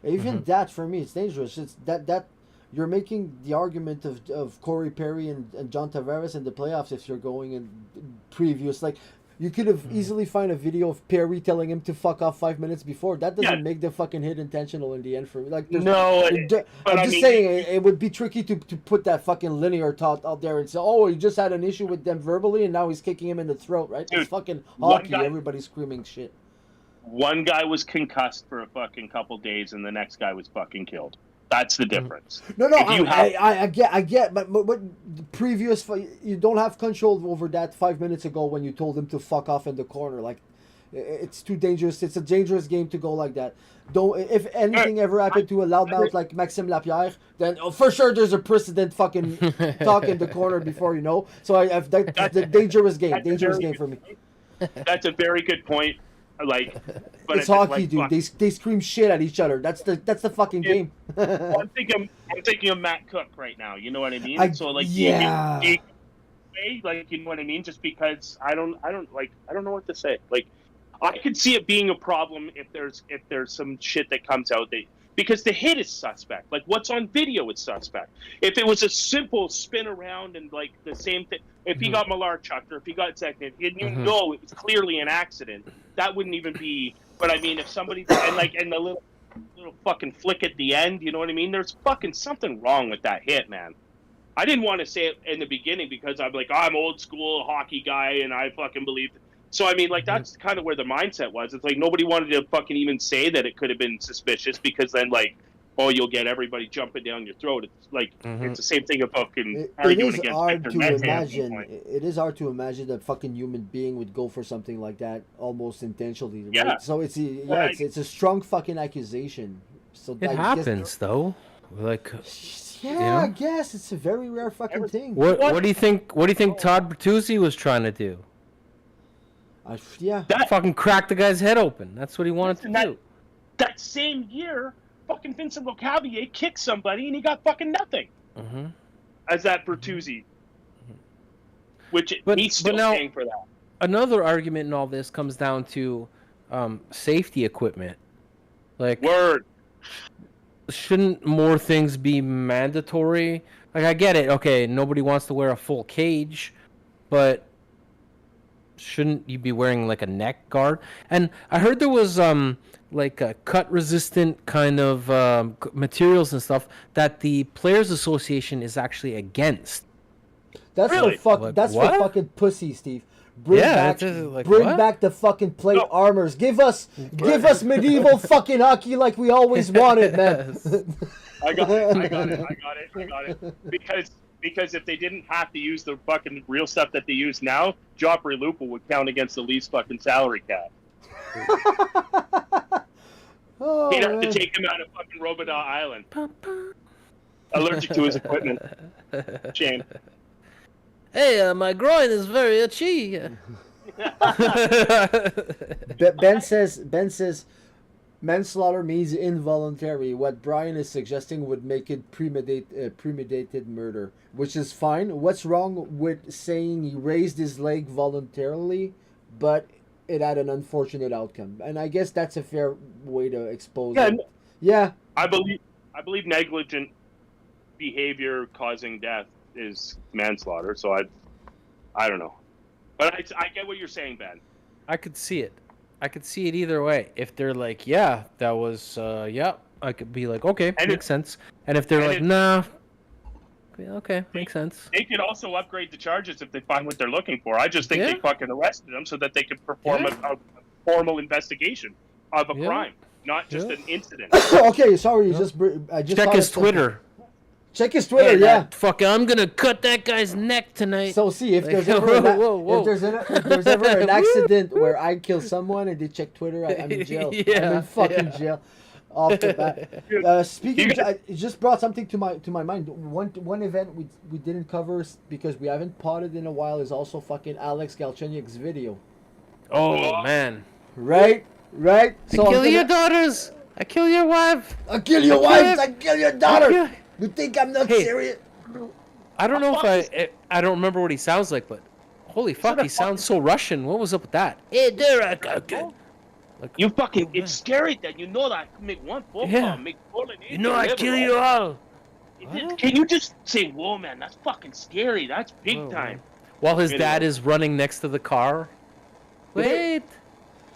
Even that, for me, it's dangerous. It's that you're making the argument of Corey Perry and John Tavares in the playoffs if you're going in previous. Like, You could have easily find a video of Perry telling him to fuck off 5 minutes before. That doesn't make the fucking hit intentional in the end for me. Like, I'm just saying it would be tricky to put that fucking linear thought out there and say, oh, he just had an issue with them verbally and now he's kicking him in the throat, right? Dude, it's fucking hockey. Everybody's screaming shit. One guy was concussed for a fucking couple days and the next guy was fucking killed. That's the difference. No, I get, but the previous, you don't have control over that 5 minutes ago when you told him to fuck off in the corner. Like, it's too dangerous. It's a dangerous game to go like that. If anything ever happened to a loudmouth like Maxime Lapierre, then for sure there's a precedent fucking talk in the corner before you know. So that's a dangerous game. Dangerous game for me. That's a very good point. Like, but it's hockey, dude. They scream shit at each other. That's the fucking game. I'm thinking of Matt Cook right now. You know what I mean? Like, you know what I mean? Just because I don't know what to say. Like, I could see it being a problem if there's some shit that comes out because the hit is suspect. Like, what's on video is suspect. If it was a simple spin around and like the same thing, if he got Malarchuk or if he got second, and you know it was clearly an accident, that wouldn't even be. But I mean, if somebody and the little fucking flick at the end, you know what I mean? There's fucking something wrong with that hit, man. I didn't want to say it in the beginning because I'm like, I'm old school hockey guy and I fucking believe it. So, I mean, like, that's kind of where the mindset was. It's like nobody wanted to fucking even say that it could have been suspicious because then, like, oh, you'll get everybody jumping down your throat. It's like, it's the same thing of fucking arguing against Victor Mete. It is hard to imagine that fucking human being would go for something like that almost intentionally. Right? Yeah. So it's a strong fucking accusation. So it happens, though. Like, yeah, you know? I guess it's a very rare fucking thing. What do you think? What do you think Todd Bertuzzi was trying to do? Fucking crack the guy's head open. That's what he wanted to do. That same year, fucking Vincent Lecavalier kicked somebody and he got fucking nothing. As that Bertuzzi. Which he's still paying for that. Another argument in all this comes down to safety equipment. Like, shouldn't more things be mandatory? Like, I get it. Okay, nobody wants to wear a full cage, but shouldn't you be wearing like a neck guard? And I heard there was like a cut resistant kind of materials and stuff that the Players Association is actually against. That's for fucking pussy, Steve. Bring back the fucking plate armors. Give us medieval fucking hockey like we always wanted, man. I got it. Because if they didn't have to use the fucking real stuff that they use now, Joffrey Lupo would count against the Leafs fucking salary cap. He'd have to take him out of fucking Robidas Island. Allergic to his equipment. Shame. Hey, my groin is very itchy. Ben says manslaughter means involuntary. What Brian is suggesting would make it premeditated murder, which is fine. What's wrong with saying he raised his leg voluntarily, but it had an unfortunate outcome? And I guess that's a fair way to expose it. Yeah. I believe negligent behavior causing death is manslaughter. So I don't know, but I get what you're saying, Ben. I could see it. I could see it either way. If they're like, yeah, that was, I could be like, okay, makes sense. And if they're like, nah, okay, makes sense. They could also upgrade the charges if they find what they're looking for. I just think they fucking arrested them so that they could perform a formal investigation of a crime, not just an incident. Okay, sorry, I just check his Twitter. Check his Twitter, yeah. Fuck, I'm gonna cut that guy's neck tonight. So see if there's ever if there's ever an accident where I kill someone and they check Twitter, I'm in jail. I'm in fucking jail. Off the bat. Speaking, it just brought something to my mind. One event we didn't cover because we haven't potted in a while is also fucking Alex Galchenyuk's video. Oh man. Right. So I kill your daughters. I kill your wife. I kill your wife. I kill your daughter. You think I'm not serious? I don't know if I don't remember what he sounds like, but holy fuck, he sounds so Russian. What was up with that? Hey, Derek. You fucking, it's scary that you know that I can make one phone call, make you know I kill you all. Can you just say, whoa, man, that's fucking scary. That's big time. While his dad is running next to the car.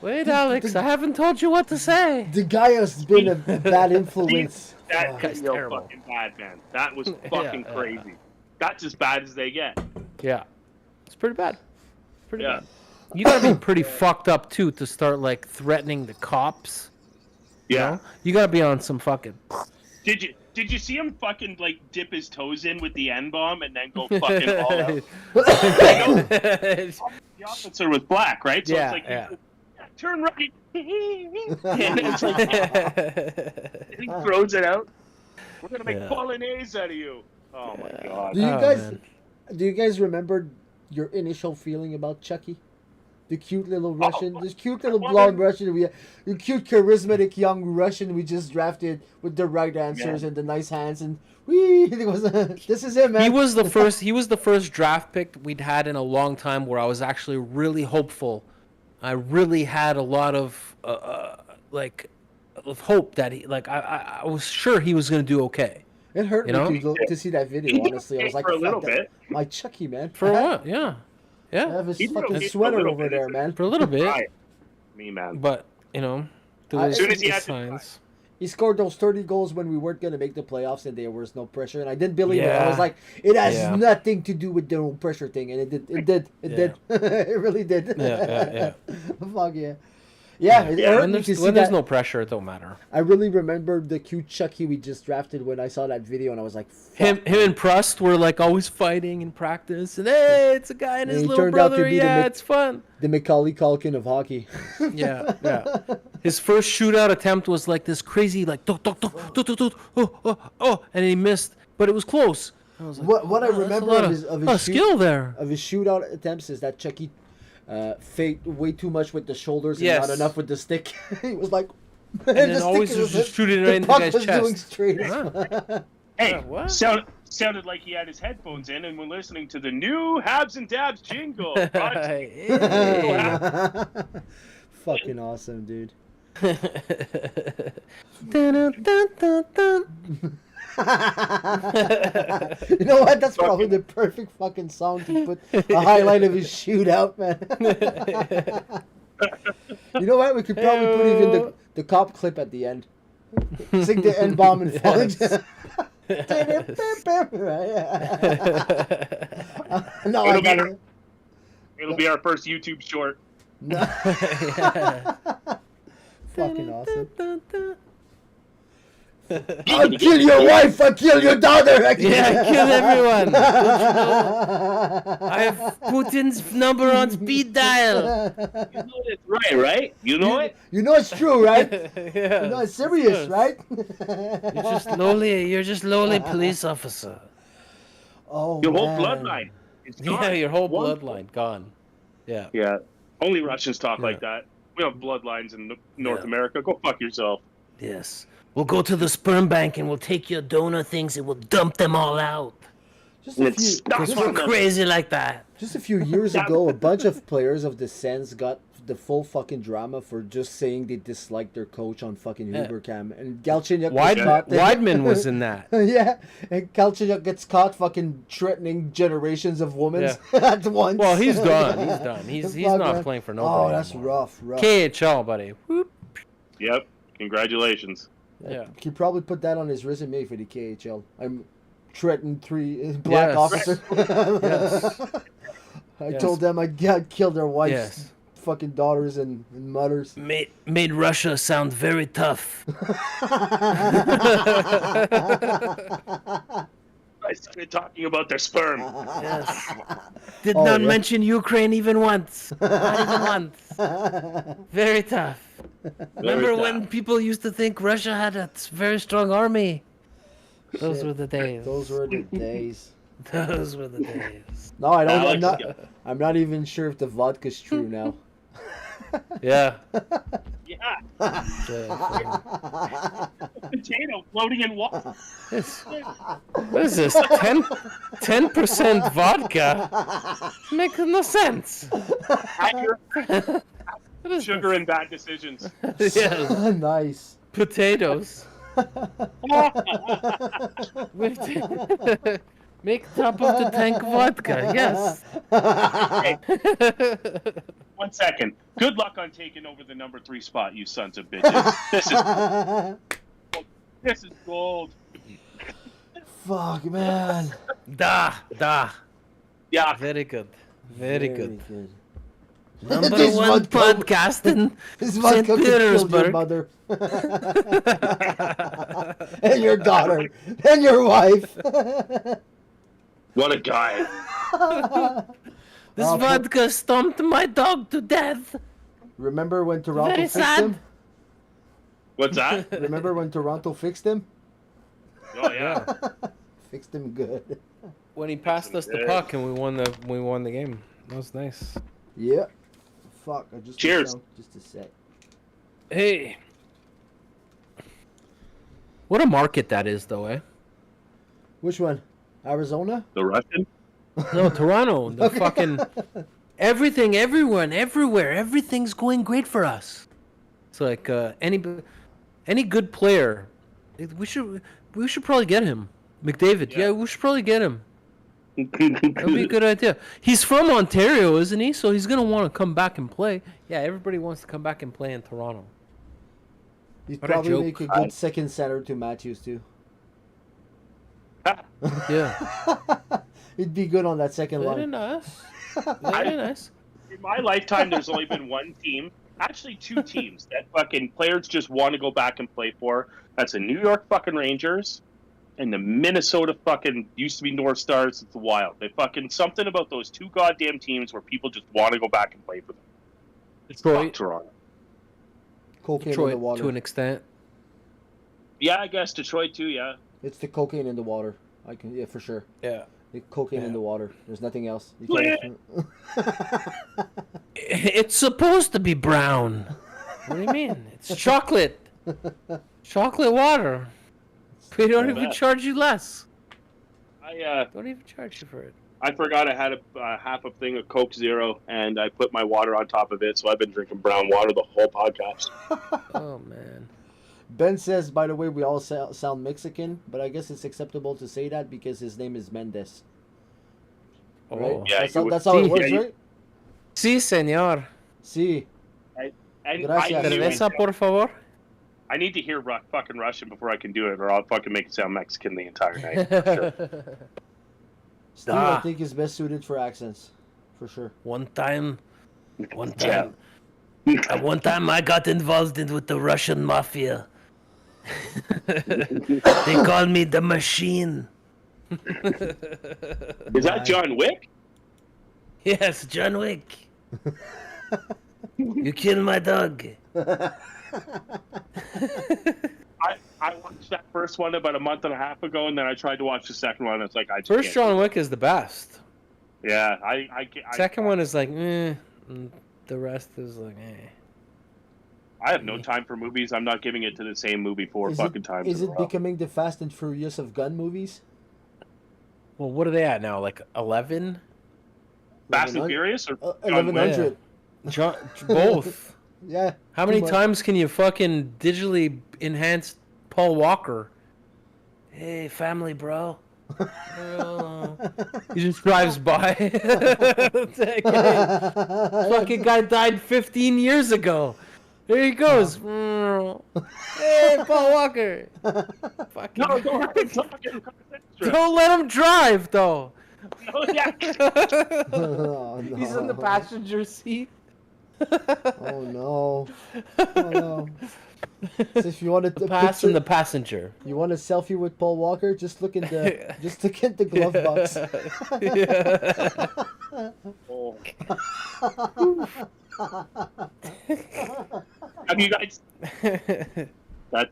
Wait, Alex, I haven't told you what to say. The guy has been a bad influence. That guy's video terrible. fucking bad, man. That was fucking crazy. That's as bad as they get. Yeah, it's pretty bad. Pretty Yeah. bad. You gotta be pretty fucked up too to start like threatening the cops. You Yeah. know? You gotta be on some fucking. Did you see him fucking like dip his toes in with the N-bomb and then go fucking all out? The officer was black, right? So Yeah, it's like yeah. turn right. And it's like, he throws it out. We're gonna make bolognese out of you. Oh my god. Do you guys remember your initial feeling about Chucky? The cute little Russian, this cute little blonde Russian, the cute charismatic young Russian we just drafted with the right answers and the nice hands, and this is him, man. He was the first draft pick we'd had in a long time where I was actually really hopeful. I really had a lot of of hope that I was sure he was gonna do okay. It hurt me to see that video. Honestly, I was like, for a little bit. My Chucky, man. For what? Yeah. I have his fucking sweater over there, man. For a little bit. Me, man. But, there was as soon as he had signs. He scored those 30 goals when we weren't going to make the playoffs and there was no pressure. And I didn't believe it. I was like, it has nothing to do with the no pressure thing. And it did. It did. It really did. Yeah. Fuck yeah. Yeah, it hurt me to see when there's no pressure, it don't matter. I really remember the cute Chucky we just drafted when I saw that video, and I was like, him and Prust were like always fighting in practice, and hey, it's a guy and his little brother. Yeah, it's fun. The Macaulay Culkin of hockey. Yeah. His first shootout attempt was like this crazy, like and he missed, but it was close. I was like, what I remember of his skill there of his shootout attempts is that Chucky faked way too much with the shoulders and not enough with the stick. He was like, and then always just shooting right into the guy's chest. Doing straight. Hey, sounded like he had his headphones in and we're listening to the new Habs N Dabs jingle. Fucking awesome, dude. You know what? That's probably the perfect fucking song to put a highlight of his shootout, man. You know what? We could probably put even the cop clip at the end. Sing the N-bomb and fall into... No, it'll be our first YouTube short. Fucking awesome. I'll kill your wife, I'll kill your daughter. I kill everyone. You know, I have Putin's number on speed dial. You know it's right? You know it? You know it's true, right? You know it's serious, right? You're just lowly police officer. Oh, your whole bloodline is gone. Yeah, your whole bloodline gone. Yeah. Yeah. Only Russians talk like that. We have bloodlines in North America. Go fuck yourself. Yes. We'll go to the sperm bank and we'll take your donor things and we'll dump them all out. Because we're crazy like that. Just a few years ago, a bunch of players of the Sens got the full fucking drama for just saying they disliked their coach on fucking Hubercam. And Galchenyuk was caught. Weidman was in that. Yeah. And Galchenyuk gets caught fucking threatening generations of women at once. Well, he's done. He's not playing for nobody. Oh, that's anymore. rough. KHL, buddy. Whoop. Yep. Congratulations. Yeah. He probably put that on his resume for the KHL. I'm threatened 3 black officers. I told them I'd kill their wives, fucking daughters and mothers. Made Russia sound very tough. I started talking about their sperm. Yes. Did not mention Ukraine even once. Not even once. Very tough. Remember when people used to think Russia had a very strong army? Those were the days. Those were the days. Those were the days. No, I'm not even sure if the vodka's true now. Yeah. Yeah. Potato floating in water. What is this? 10% vodka? Makes no sense. Sugar and bad decisions. Yeah. Nice. Potatoes. Make top of the tank vodka. Yes. Hey, 1 second. Good luck on taking over the number 3 spot, you sons of bitches. This is gold. Fuck, man. Da. Yeah. Very good. Very good. This Number one vodka- podcast in This St. vodka could kill your Petersburg. mother. And your daughter. And your wife. What a guy. This Oh, vodka stomped my dog to death. Remember when Toronto Very fixed sad. him? What's that? Remember when Toronto fixed him? Oh, yeah. Fixed him good. When he passed us the Good. puck and we won the game. That was nice. Yeah. Fuck. I just Cheers. Just a sec. Hey. What a market that is, though, eh? Which one? Arizona? The Russian? No, Toronto. The fucking everything, everyone, everywhere. Everything's going great for us. It's like any good player, we should probably get him. McDavid. Yeah, we should probably get him. That would be a good idea. He's from Ontario, isn't he? So he's gonna want to come back and play. Yeah, everybody wants to come back and play in Toronto. You'd What a probably joke. make a good second center to Matthews, too. Yeah, He'd be good on that second very line. nice. Very nice. In my lifetime, there's only been one team, actually 2 teams, that fucking players just want to go back and play for. That's the New York fucking Rangers and the Minnesota fucking used to be North Stars. It's the Wild. They fucking something about those 2 goddamn teams where people just want to go back and play for them. Detroit. Fuck Toronto. Cocaine in the Detroit water. to an extent. Yeah, I guess Detroit too. Yeah. It's the cocaine in the water. Yeah, for sure. Yeah. The cocaine in Yeah. the water. There's nothing else. You Yeah. can't... It's supposed to be brown. What do you mean? It's chocolate. Chocolate water. We don't even bad. charge you less. I Don't even charge you for it. I forgot I had a half a thing of Coke Zero and I put my water on top of it, so I've been drinking brown water the whole podcast. Oh man. Ben says, by the way, we all sound Mexican, but I guess it's acceptable to say that because his name is Mendes. Right? Oh. Yeah, That's you how, would- that's how it See, works, yeah, you- right? Sí, señor. See. And Gracias. Cerveza, por favor. I need to hear fucking Russian before I can do it, or I'll fucking make it sound Mexican the entire night. Steve, I Ah. think, is best suited for accents. For sure. One time I got involved with the Russian mafia. They called me the machine. Is that John Wick? Yes, John Wick. You killed my dog. I watched that first one about a month and a half ago, and then I tried to watch the second one. It's like I just First can't. John Wick is the best. Yeah, I Second one is like, eh. The rest is like, eh. I have no time for movies. I'm not giving it to the same movie 4 fucking times. Is in a it row. becoming the Fast and Furious of gun movies? Well, what are they at now? Like 11? Fast and Furious or John Wick? 1100. John, both. Yeah. How many too much. times can you fucking digitally enhance Paul Walker? Hey, family, bro. He just drives by. It's like, hey, fucking guy died 15 years ago. There he goes. Hey, Paul Walker. Fucking No, don't let him talk. don't let him drive, though. No, yeah. Oh, no. He's in the passenger seat. Oh no. Oh no. So if you wanted to And the passenger. you want a selfie with Paul Walker, just look at the glove box. Oh. Have you guys?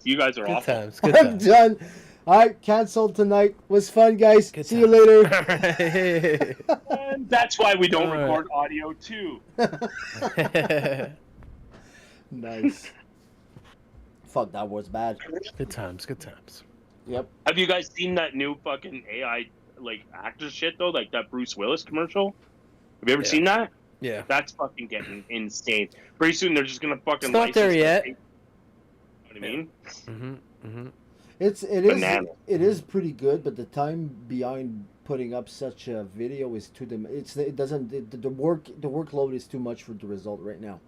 You guys are Good awful. times. Good I'm times. done. Alright, canceled tonight. Was fun, guys. Good See you time. later. And that's why we don't All right. record audio too. Nice. Fuck, that was bad. Good times. Good times. Yep. Have you guys seen that new fucking AI like actor shit though? Like that Bruce Willis commercial? Have you ever Yeah. seen that? Yeah. That's fucking getting insane. Pretty soon they're just gonna fucking. It's not there license yet. You know what I mean? Mm-hmm. Mm-hmm. Banana. It is pretty good, but the time behind putting up such a video is too it doesn't the workload is too much for the result right now.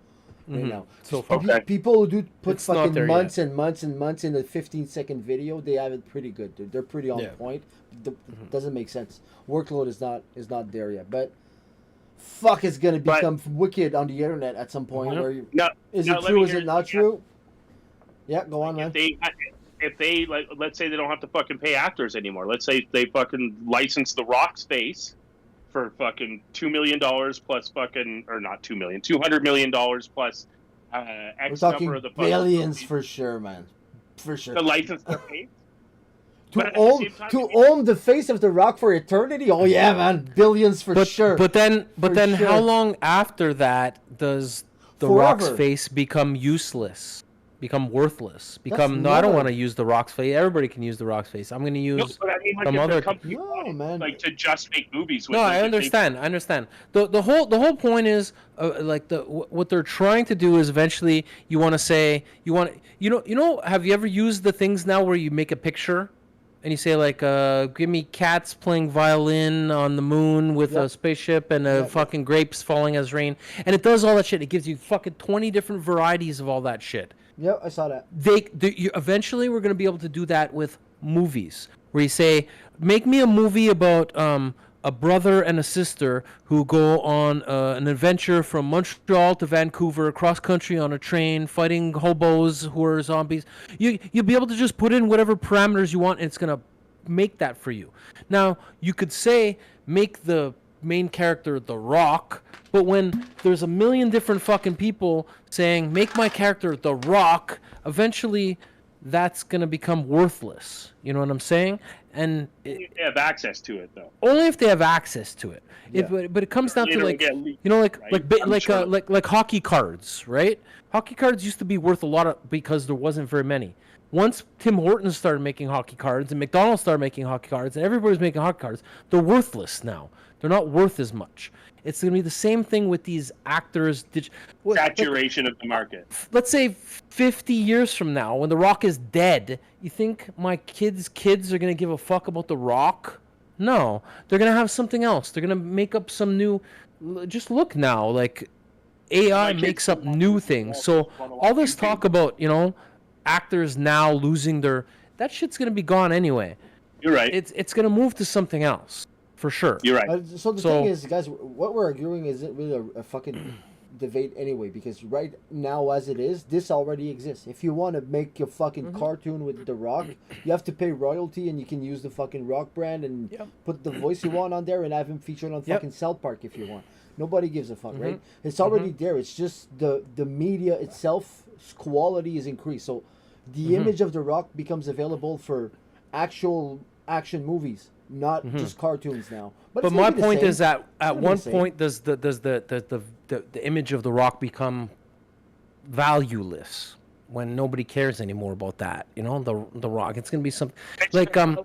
Right now, So far. Okay. people who do put It's not fucking there months and months and months in a 15-second video, they have it pretty good, dude. They're pretty on Yeah. point. Doesn't make sense. Workload is not there yet, but fuck, it's gonna become wicked on the internet at some point. Where you, No, is no, it let true? me Is hear it not true? Yeah, go on, man. if they like, let's say they don't have to fucking pay actors anymore. Let's say they fucking license The Rock's face for fucking $2 million plus fucking, or not $200 million plus We're X talking number of the fucking billions for sure, man. For sure. to license their face. To But at the own same time, own the face of The Rock for eternity? Oh yeah, man, billions for sure. But then For sure. how long after that does the Rock's Forever. face become useless? Become worthless? Become That's I don't never- want to use the Rock's face. Everybody can use the Rock's face. I'm going to no, use but I mean, like some if other. the company No, wanted, man. like to just make movies with. No, like, I if understand. I understand. The whole point is like what they're trying to do is eventually you want to say you know have you ever used the things now where you make a picture and you say like give me cats playing violin on the moon with a Yep. spaceship and Yep. fucking grapes falling as rain, and it does all that shit. It gives you fucking 20 different varieties of all that shit. Yep, I saw that. Eventually we're going to be able to do that with movies where you say make me a movie about a brother and a sister who go on an adventure from Montreal to Vancouver cross country on a train fighting hobos who are zombies. You'll be able to just put in whatever parameters you want and it's going to make that for you. Now you could say make the main character The Rock, but when there's a million different fucking people saying make my character The Rock, eventually that's gonna become worthless. You know what I'm saying? And they have access to it though. only if they have access to it. Yeah. But it comes down to It'll like get leaked, you know like right? I'm sure. like hockey cards, right? Hockey cards used to be worth a lot because there wasn't very many. Once Tim Hortons started making hockey cards and McDonald's started making hockey cards and everybody's making hockey cards, they're worthless now. They're not worth as much. It's going to be the same thing with these actors. Saturation of the market. Let's say 50 years from now, when The Rock is dead, you think my kids' kids are going to give a fuck about The Rock? No. They're going to have something else. They're going to make up some new... Just look now, like AI makes up new things. So all this talk about, actors now losing their... That shit's going to be gone anyway. You're right. It's going to move to something else. For sure. You're right. So the thing is, guys, what we're arguing isn't really a fucking debate anyway, because right now as it is, this already exists. If you want to make a fucking cartoon with The Rock, you have to pay royalty, and you can use the fucking Rock brand and put the voice you want on there and have him featured on fucking South Park if you want. Nobody gives a fuck, right? It's already there. It's just the media itself quality is increased. So the image of The Rock becomes available for actual action movies. Not just cartoons now. But my point is that at one point does the image of The Rock become valueless when nobody cares anymore about that? The Rock. It's gonna be something like I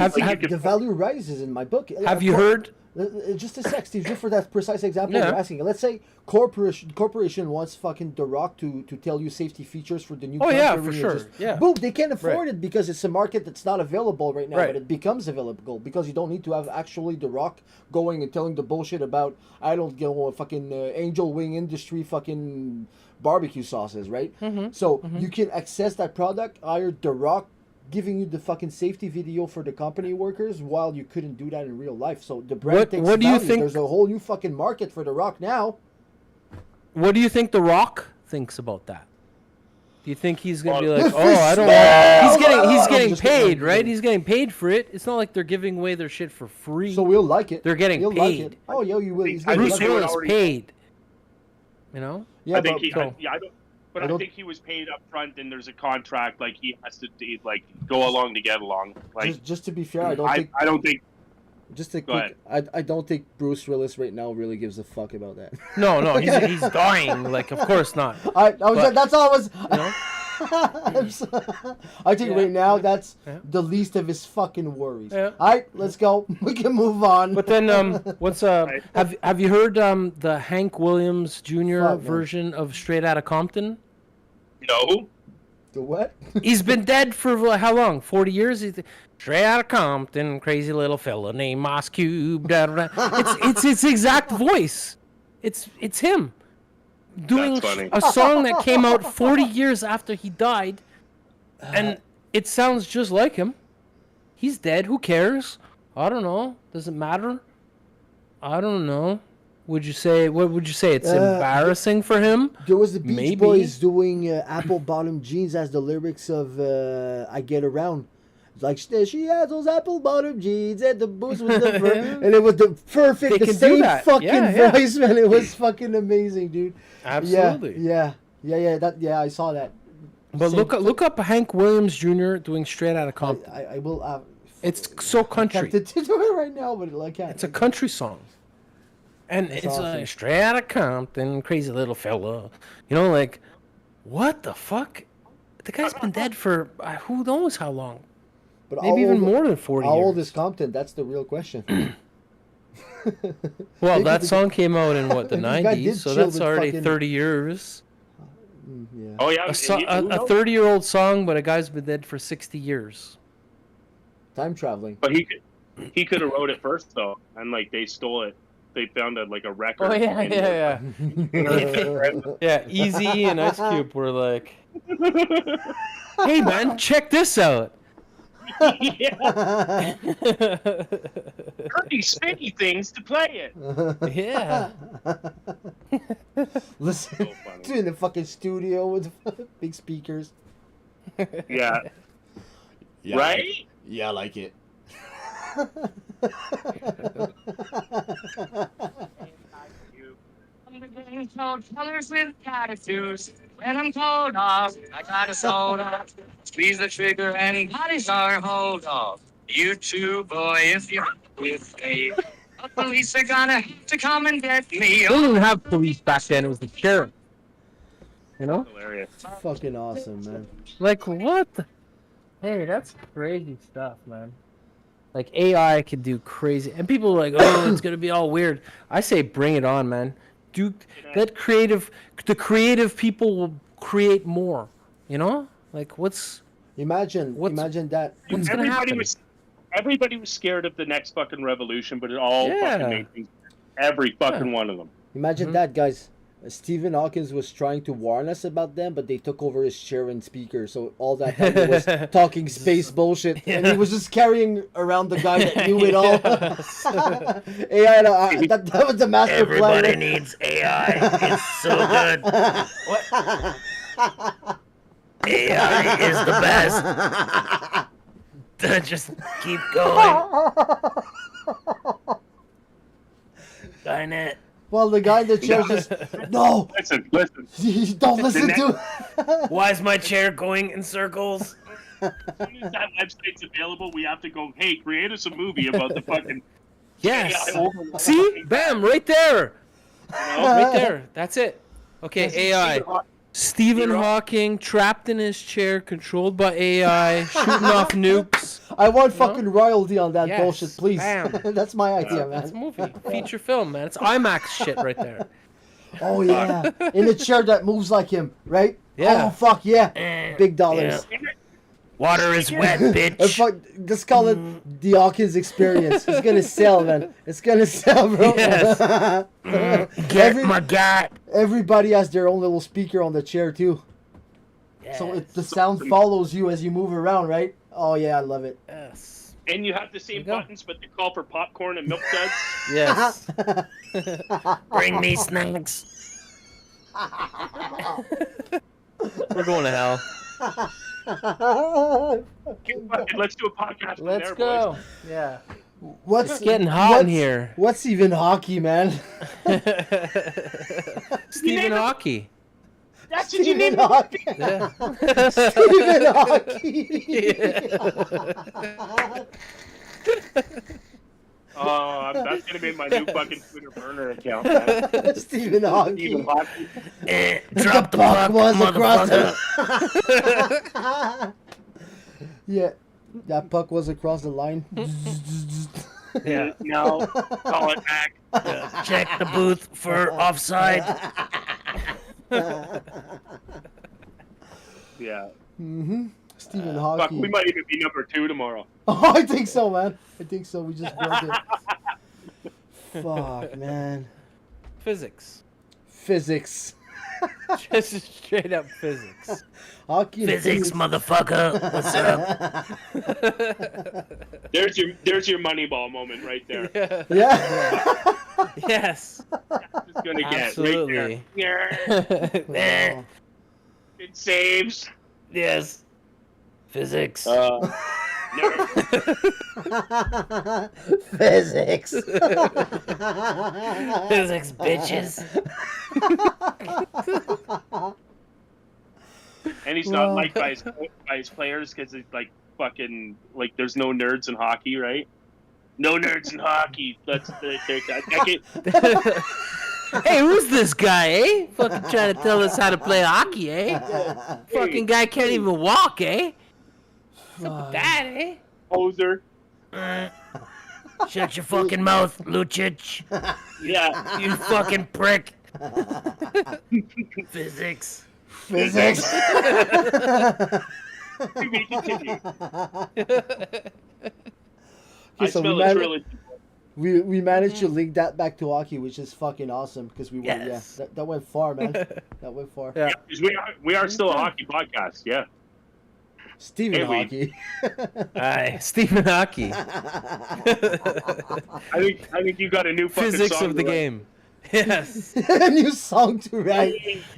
think the value rises in my book. Have you heard? Just a sec, Steve. Just for that precise example you're asking. Let's say corporation wants fucking The Rock to tell you safety features for the new. Oh yeah, for sure. Boom! They can't afford it because it's a market that's not available right now. Right. But it becomes available because you don't need to have actually The Rock going and telling the bullshit about fucking angel wing industry fucking barbecue sauces, right? So you can access that product. Hire The Rock giving you the fucking safety video for the company workers while you couldn't do that in real life. So the brand takes what do you value. think? There's a whole new fucking market for The Rock now. What do you think The Rock thinks about that? Do you think he's gonna be like, If oh, we I don't smell- want? He's I'm getting just paid, kidding. right? He's getting paid for it. It's not like they're giving away their shit for free. So we'll like it. They're getting He'll paid. Like it. Oh, yo, you will. He's gonna Bruce like they would Willis already- paid. Yeah, I think but I think he was paid up front, and there's a contract. Like he has to go along to get along. Like just to be fair, I don't think. Just a Go quick. I don't think Bruce Willis right now really gives a fuck about that. No, he's dying. Like, of course not. That's all I was. I think Yeah. right now that's Yeah. the least of his fucking worries. Yeah. All right, let's go. We can move on. But then, have you heard the Hank Williams Jr. Fuck, man. version of Straight Outta Compton? no. The what? He's been dead for how long? 40 years? Straight out of Compton, crazy little fella named Moss Cube. Da, da, da. It's his exact voice. It's him doing That's funny. a song that came out 40 years after he died, and it sounds just like him. He's dead. Who cares? I don't know. Does it matter? I don't know. Would you say? What would you say? It's embarrassing for him. There was the Beach Maybe. Boys doing apple bottom jeans as the lyrics of "I Get Around." It's like she has those apple bottom jeans and the boots with the fur, and it was the perfect, They the can do same that. fucking Yeah. voice, man. It was fucking amazing, dude. Absolutely. Yeah. I saw that. But Same- look up Hank Williams Jr. doing Straight Outta Compton. I will. It's so I country. can't do it right now, but I can't. It's a country song. And That's it's awesome. Straight Outta Compton, crazy little fella. You know, like, what the fuck? The guy's been dead for who knows how long. But Maybe even more than 40 How years. old is Compton? That's the real question. Well, Maybe that the- song came out in, what, the This guy did 90s? So chill that's with already fucking- 30 years. Yeah. Oh yeah, A who knows? 30-year-old song, but a guy's been dead for 60 years. Time traveling. But he could have wrote it first though, and like they stole it. They found a record. Oh, yeah, and- yeah, yeah. Yeah, Easy and Ice Cube were like, hey, man, check this out. Yeah. Heard these spinny things to play it. Yeah. Listen So funny. to in the fucking studio with big speakers. Yeah. Right? Yeah, I like it. Colors with attitudes. When I'm cold off, I got a soda. Squeeze the trigger and bodies are hold off. You too, boy, if you're with me. The police are gonna have to come and get me. They didn't even have police back then. It was the sheriff. You know? Hilarious. Fucking awesome, man. Like, what? Hey, that's crazy stuff, man. Like, AI could do crazy. And people are like, oh, it's going to be all weird. I say bring it on, man. The creative people will create more. You know? Like, Imagine that. what's going to happen? Everybody was scared of the next fucking revolution, but it all Yeah. fucking made things. Every fucking one of them. Imagine that, guys. Stephen Hawkins was trying to warn us about them, but they took over his chair and speaker. So all that time he was talking space bullshit, and he was just carrying around the guy that knew it all. AI, that was the master plan. needs AI. It's so good. AI is the best. Just keep going. Skynet. Well, the guy in the chair just no. Listen. Don't listen to. Why is my chair going in circles? As soon as that website's available, we have to go, hey, create us a movie about the fucking Yes. AI overlord. See? Bam, right there. You know? Right there. That's it. Okay, AI. Stephen Hawking trapped in his chair, controlled by AI, shooting off nukes. I want fucking royalty on that Yes, bullshit, please. bam. That's my idea, That's a man. movie. Feature film, man. It's IMAX shit right there. Oh yeah, in a chair that moves like him, right? Yeah. Oh fuck yeah, big dollars. Yeah. Water is wet, And bitch. fuck, just call it the Hawkins experience. It's gonna sell, man. It's gonna sell, bro. Yes. Get my guy. Everybody has their own little speaker on the chair too, so the sound follows you as you move around, right? Oh yeah, I love it. Yes. And you have the same There you go. buttons, but they call for popcorn and milk duds. Yes. Bring me snacks. We're going to hell. Let's do a podcast from Let's there, go. boys. Yeah. What's It's getting hot in here. What's even hockey, man? Stephen Hawking. That's what you Stephen need. Hawking. Yeah. Stephen Hawking. Oh, that's gonna be my new fucking Twitter burner account. Man. Stephen Hawking. Stephen Hawking. Drop the puck puck, was across motherfucker. Yeah, that puck was across the line. Yeah. No, call it back. Check the booth for offside. Yeah. Mm-hmm. Stephen Fuck, Hockey. we might even be number 2 tomorrow. Oh, I think so, man. I think so. We just broke it. Fuck, man. Physics. Physics. Just straight up physics. Hockey and Physics, motherfucker. What's up? There's your Moneyball moment right there. Yeah. Yes. It's gonna get Absolutely. right there. Wow. It saves. Yes. Physics. No. Physics. Physics, bitches. And he's not liked by his players because it's like fucking like there's no nerds in hockey, right? No nerds in hockey. That's Hey, who's this guy, eh? Fucking trying to tell us how to play hockey, eh? Fucking guy can't even walk, eh? What's up with that, eh? poser. Shut your fucking mouth, Lucic. Yeah. You fucking prick. Physics. Physics. To be continued. Okay, so smell we, a man- trilogy. we managed to link that back to hockey, which is fucking awesome because we went, Yes. that went far, man. That went far. Yeah. 'Cause we are still a hockey podcast, yeah. Steven Hey, we- Hockey. Aye, Stephen Hockey. I think you got a new fucking Physics song of the to write. game. Yes. A new song to write.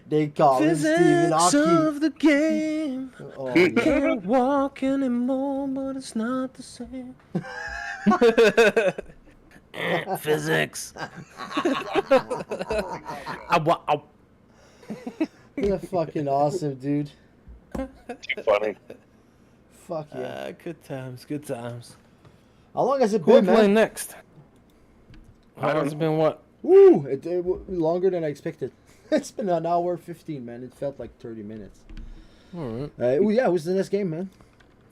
They call him Steven Physics Hockey. of the game. Oh, yeah. Can't walk anymore, but it's not the same. Physics. You're fucking awesome, dude. Too funny. Fuck yeah. Good times, good times. How long has it Who are been, we playing man? next? How long has it been what? Woo! Longer than I expected. It's been an hour 15, man. It felt like 30 minutes. Alright. Yeah, who's the next game, man?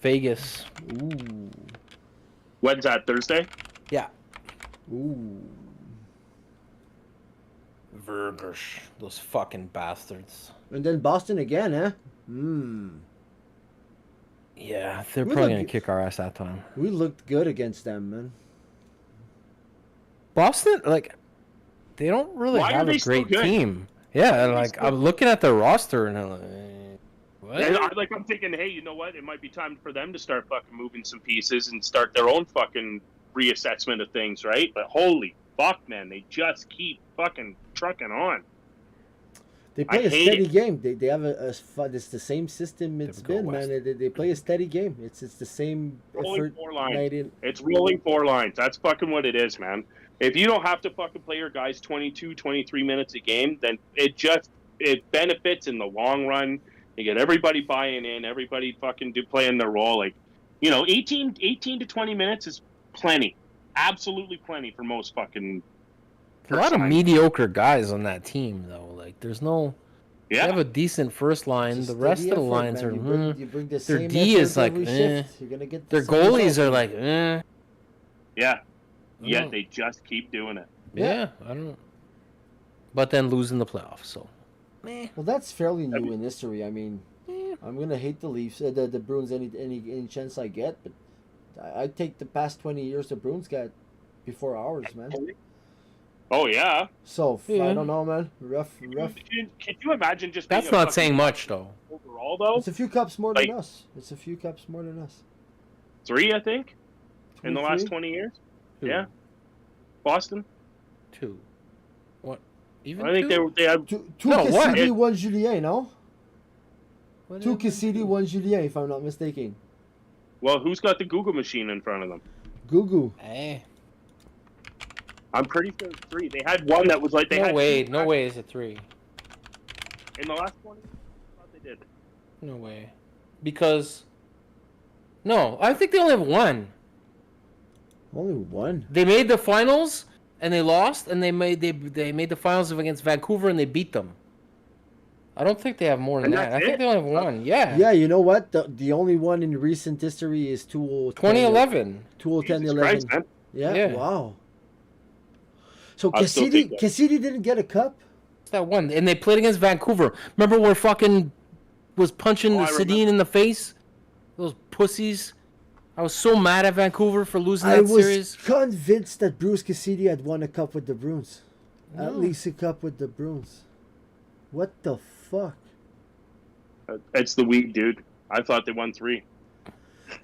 Vegas. Ooh. When's that, Thursday? Yeah. Ooh. Vergers. Those fucking bastards. And then Boston again, eh? Hmm. Yeah, they're We probably look- gonna kick our ass that time. We looked good against them, man. Boston, like, they don't really Why are have they a still great good? team. Yeah, they like still- I'm looking at their roster and I'm like, what? And I'm thinking, hey, you know what? It might be time for them to start fucking moving some pieces and start their own fucking reassessment of things, right? But holy fuck, man, they just keep fucking trucking on. They play I a hate steady it. game. They have it's the same system it's Typical been, man. West. They play a steady game. It's the same Rolling effort. four lines. night in. It's rolling four lines. That's fucking what it is, man. If you don't have to fucking play your guys 22, 23 minutes a game, then it benefits in the long run. You get everybody buying in, everybody fucking playing their role. Like, 18 to 20 minutes is plenty. Absolutely plenty for most fucking A lot of first-line. mediocre guys on that team, though. Like, there's no. They Yeah. have a decent first line. It's a The rest of steady the effort, lines man. are. You bring the Their same D effort is like, every shift. You're gonna get the Their same goalies result. are like, Yeah. Yet Mm. they just keep doing it. Yeah, I don't know. But then losing the playoffs, so. Meh. Well, that's fairly new in history. I mean, Yeah. I'm gonna hate the Leafs, the Bruins any chance I get, but I take the past 20 years the Bruins got before ours, man. Oh, yeah. So Yeah. I don't know, man. Rough. Can you imagine just being That's a not fucking saying much, though. overall, though? It's a few cups more Like- than us. It's a few cups more than us. 3, I think, in the last 23? 20 years. Two. Yeah. Boston. 2. What? Even I think two? they have. Two No, what? Cassidy, one Julien, no? What Two is it? Cassidy, one Julien, if I'm not mistaken. Well, who's got the Google machine in front of them? Gugu. Eh. I'm pretty sure it's 3. They had one that was like they No had way. two No way is it 3. in the last 20. I thought they did. No way. Because. No, I think they only have one. Only one. They made the finals and they lost, and they made the finals against Vancouver and they beat them. I don't think they have more than And that. I that's think it? they only have one. Yeah. Yeah, you know what? The only one in recent history is 2011. 2010, Jesus 11. Christ, man. Yeah, Yeah. wow. So I'll still take that. Cassidy didn't get a cup? It's that one, and they played against Vancouver. Remember where fucking was punching I Sedin in the face. Those pussies. I was so mad at Vancouver for losing I that was series. convinced that Bruce Cassidy had won a cup with the Bruins. No. At least a cup with the Bruins. What the fuck? It's the weed, dude. I thought they won 3.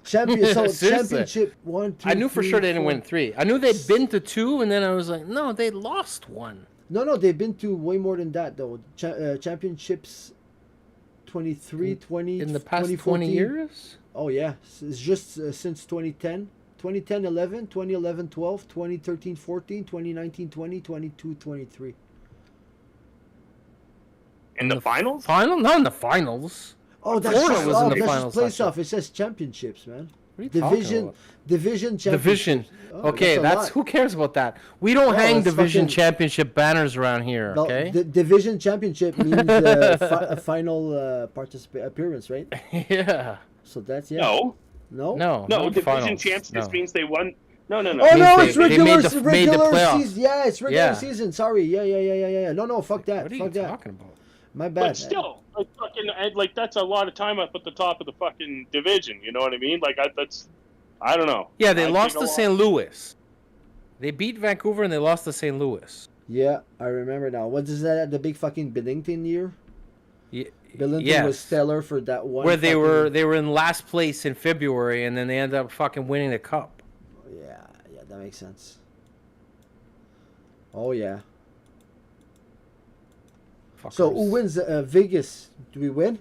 Seriously. Championship 1, 2, I knew for 3, sure they didn't 4. win 3. I knew they'd been to 2, and then I was like, no, they lost 1. No, they've been to way more than that though. Championships 23, 20, In the past 20 2014. years? Oh yeah, it's just since 2010. 2010 11, 2011 12, 2013 14, 2019 20, 22 23. In the finals? Final? Not in the finals. Oh, that's Florida just, was in the that's finals just last playoff. It says championships, man. What are you talking about? Division championship. Division. Oh, Okay, a that's lot. who cares about that? We don't No, hang it's division fucking- championship banners around here, No, okay? the division championship means a final appearance, right? Yeah. So that's No. No. No. No, not division finals. champs just No. means they won. No. Oh Means no, they- it's they regular, made the playoffs. season. Yeah, it's regular Yeah. season. Sorry. Yeah. No, fuck that. What are you Fuck that. talking about? My bad. But still, like that's a lot of time up at the top of the fucking division. You know what I mean? Like I don't know. Yeah, they I lost think to a St. Louis. They beat Vancouver and they lost to St. Louis. Yeah, I remember now. What is that? The big fucking Billington year? Billington Yes. was stellar for that one. Where they fucking- were in last place in February and then they ended up fucking winning the cup. Yeah, that makes sense. Oh yeah. So Fuckers. who wins Vegas? Do we win?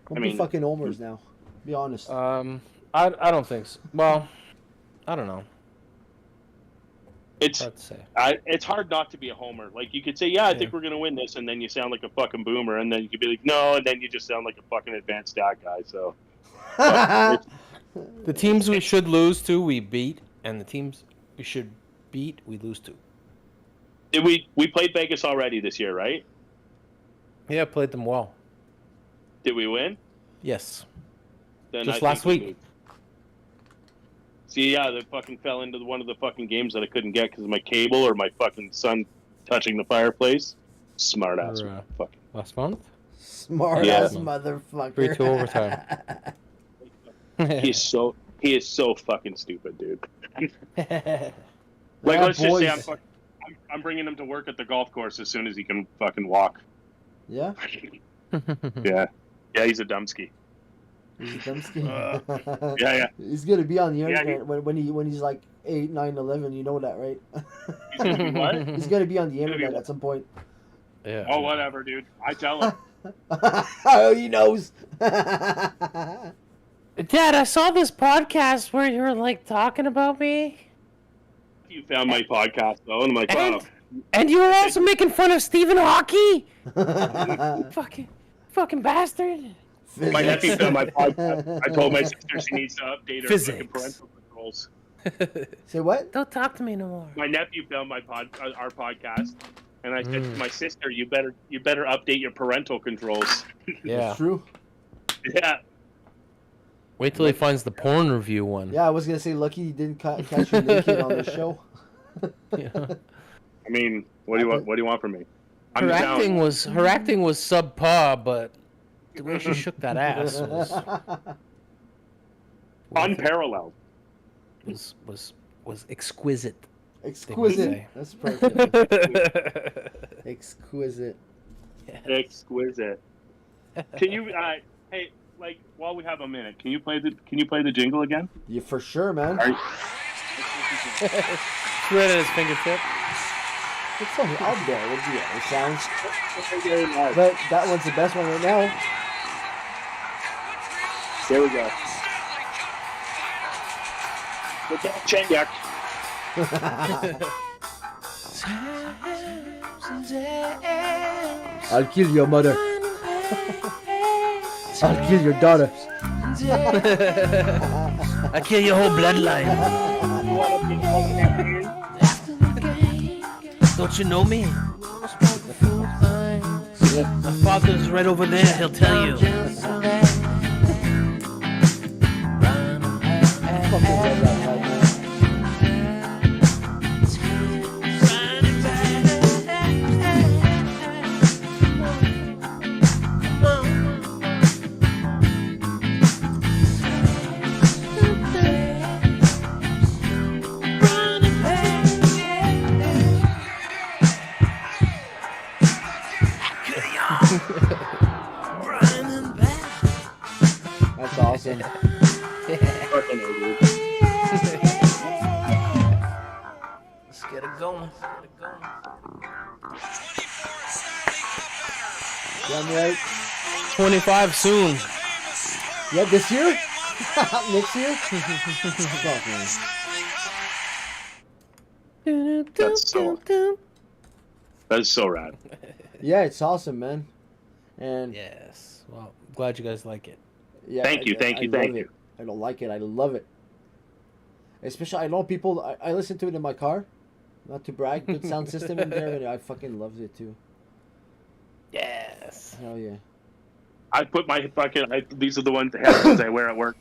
We'll I be mean- fucking homers now. Be honest. I don't think so. Well, I don't know. It's Hard to say. it's hard not to be a homer. Like you could say, yeah, I think we're gonna win this, and then you sound like a fucking boomer, and then you could be like, no, and then you just sound like a fucking advanced stat guy. So The teams we should lose to, we beat, and the teams we should beat, we lose to. did we played Vegas already this year, right? Yeah, played them well. Did we win? Yes. Then Just I think last we week. moved. See, yeah, they fucking fell into one of the fucking games that I couldn't get because of my cable or my fucking son touching the fireplace. Smart ass. Or, Fucking. Last month? Smart Yeah. ass motherfucker. 3-2 overtime. He is so fucking stupid, dude. Like, Yeah, let's just say boys. I'm bringing him to work at the golf course as soon as he can fucking walk. Yeah. Yeah, he's a dumbski. He's a Dumpsky. Yeah. He's gonna be on the Yeah, internet when he's like 8, 9, 11. You know that, right? He's gonna be what? He's gonna be on the gonna be internet what? at some point. Yeah. Oh, whatever, dude. I tell him. Oh, he knows. Dad, I saw this podcast where you were like talking about me, You found my podcast though, and I'm like, and, wow. and you were also making fun of Stephen Hawking. Fucking bastard. My nephew found my podcast. I told my sister she needs to update her fucking Physics. parental controls. Say what? Don't talk to me no more. My nephew found our podcast, and I said to my sister, "You better update your parental controls." Yeah. It's true. Yeah. Wait till he finds the porn review one. Yeah, I was gonna say, lucky you didn't catch you naked on the show. Yeah. I mean, what do you want from me? I'm Her down. acting was subpar, but the way she shook that ass unparalleled. was exquisite. Exquisite. say. That's perfect. Exquisite. Exquisite. Can you, hey, like while we have a minute, can you play the jingle again? Yeah, for sure, man. Are you- Right at his fingertip. It's so out there. What's the sounds? But that one's the best one right now. There we go. Look at Chenyak. I'll kill your mother. I'll kill your daughter. I kill your whole bloodline. Don't you know me? My father's right over there. He'll tell you. That's awesome. Fucking A, dude. Let's get it going. Damn right. 25 soon. Yeah, this year? Next year? Fuck, man. That's so rad. Yeah, it's awesome, man. And Yes. Well, glad you guys like it. yeah, Thank you. I love you. it. I don't like it. I love it. Especially, I know people. I listen to it in my car. Not to brag, good sound system in there, and I fucking loved it too. Yes. Hell yeah. I put my these are the ones, the headphones I wear at work.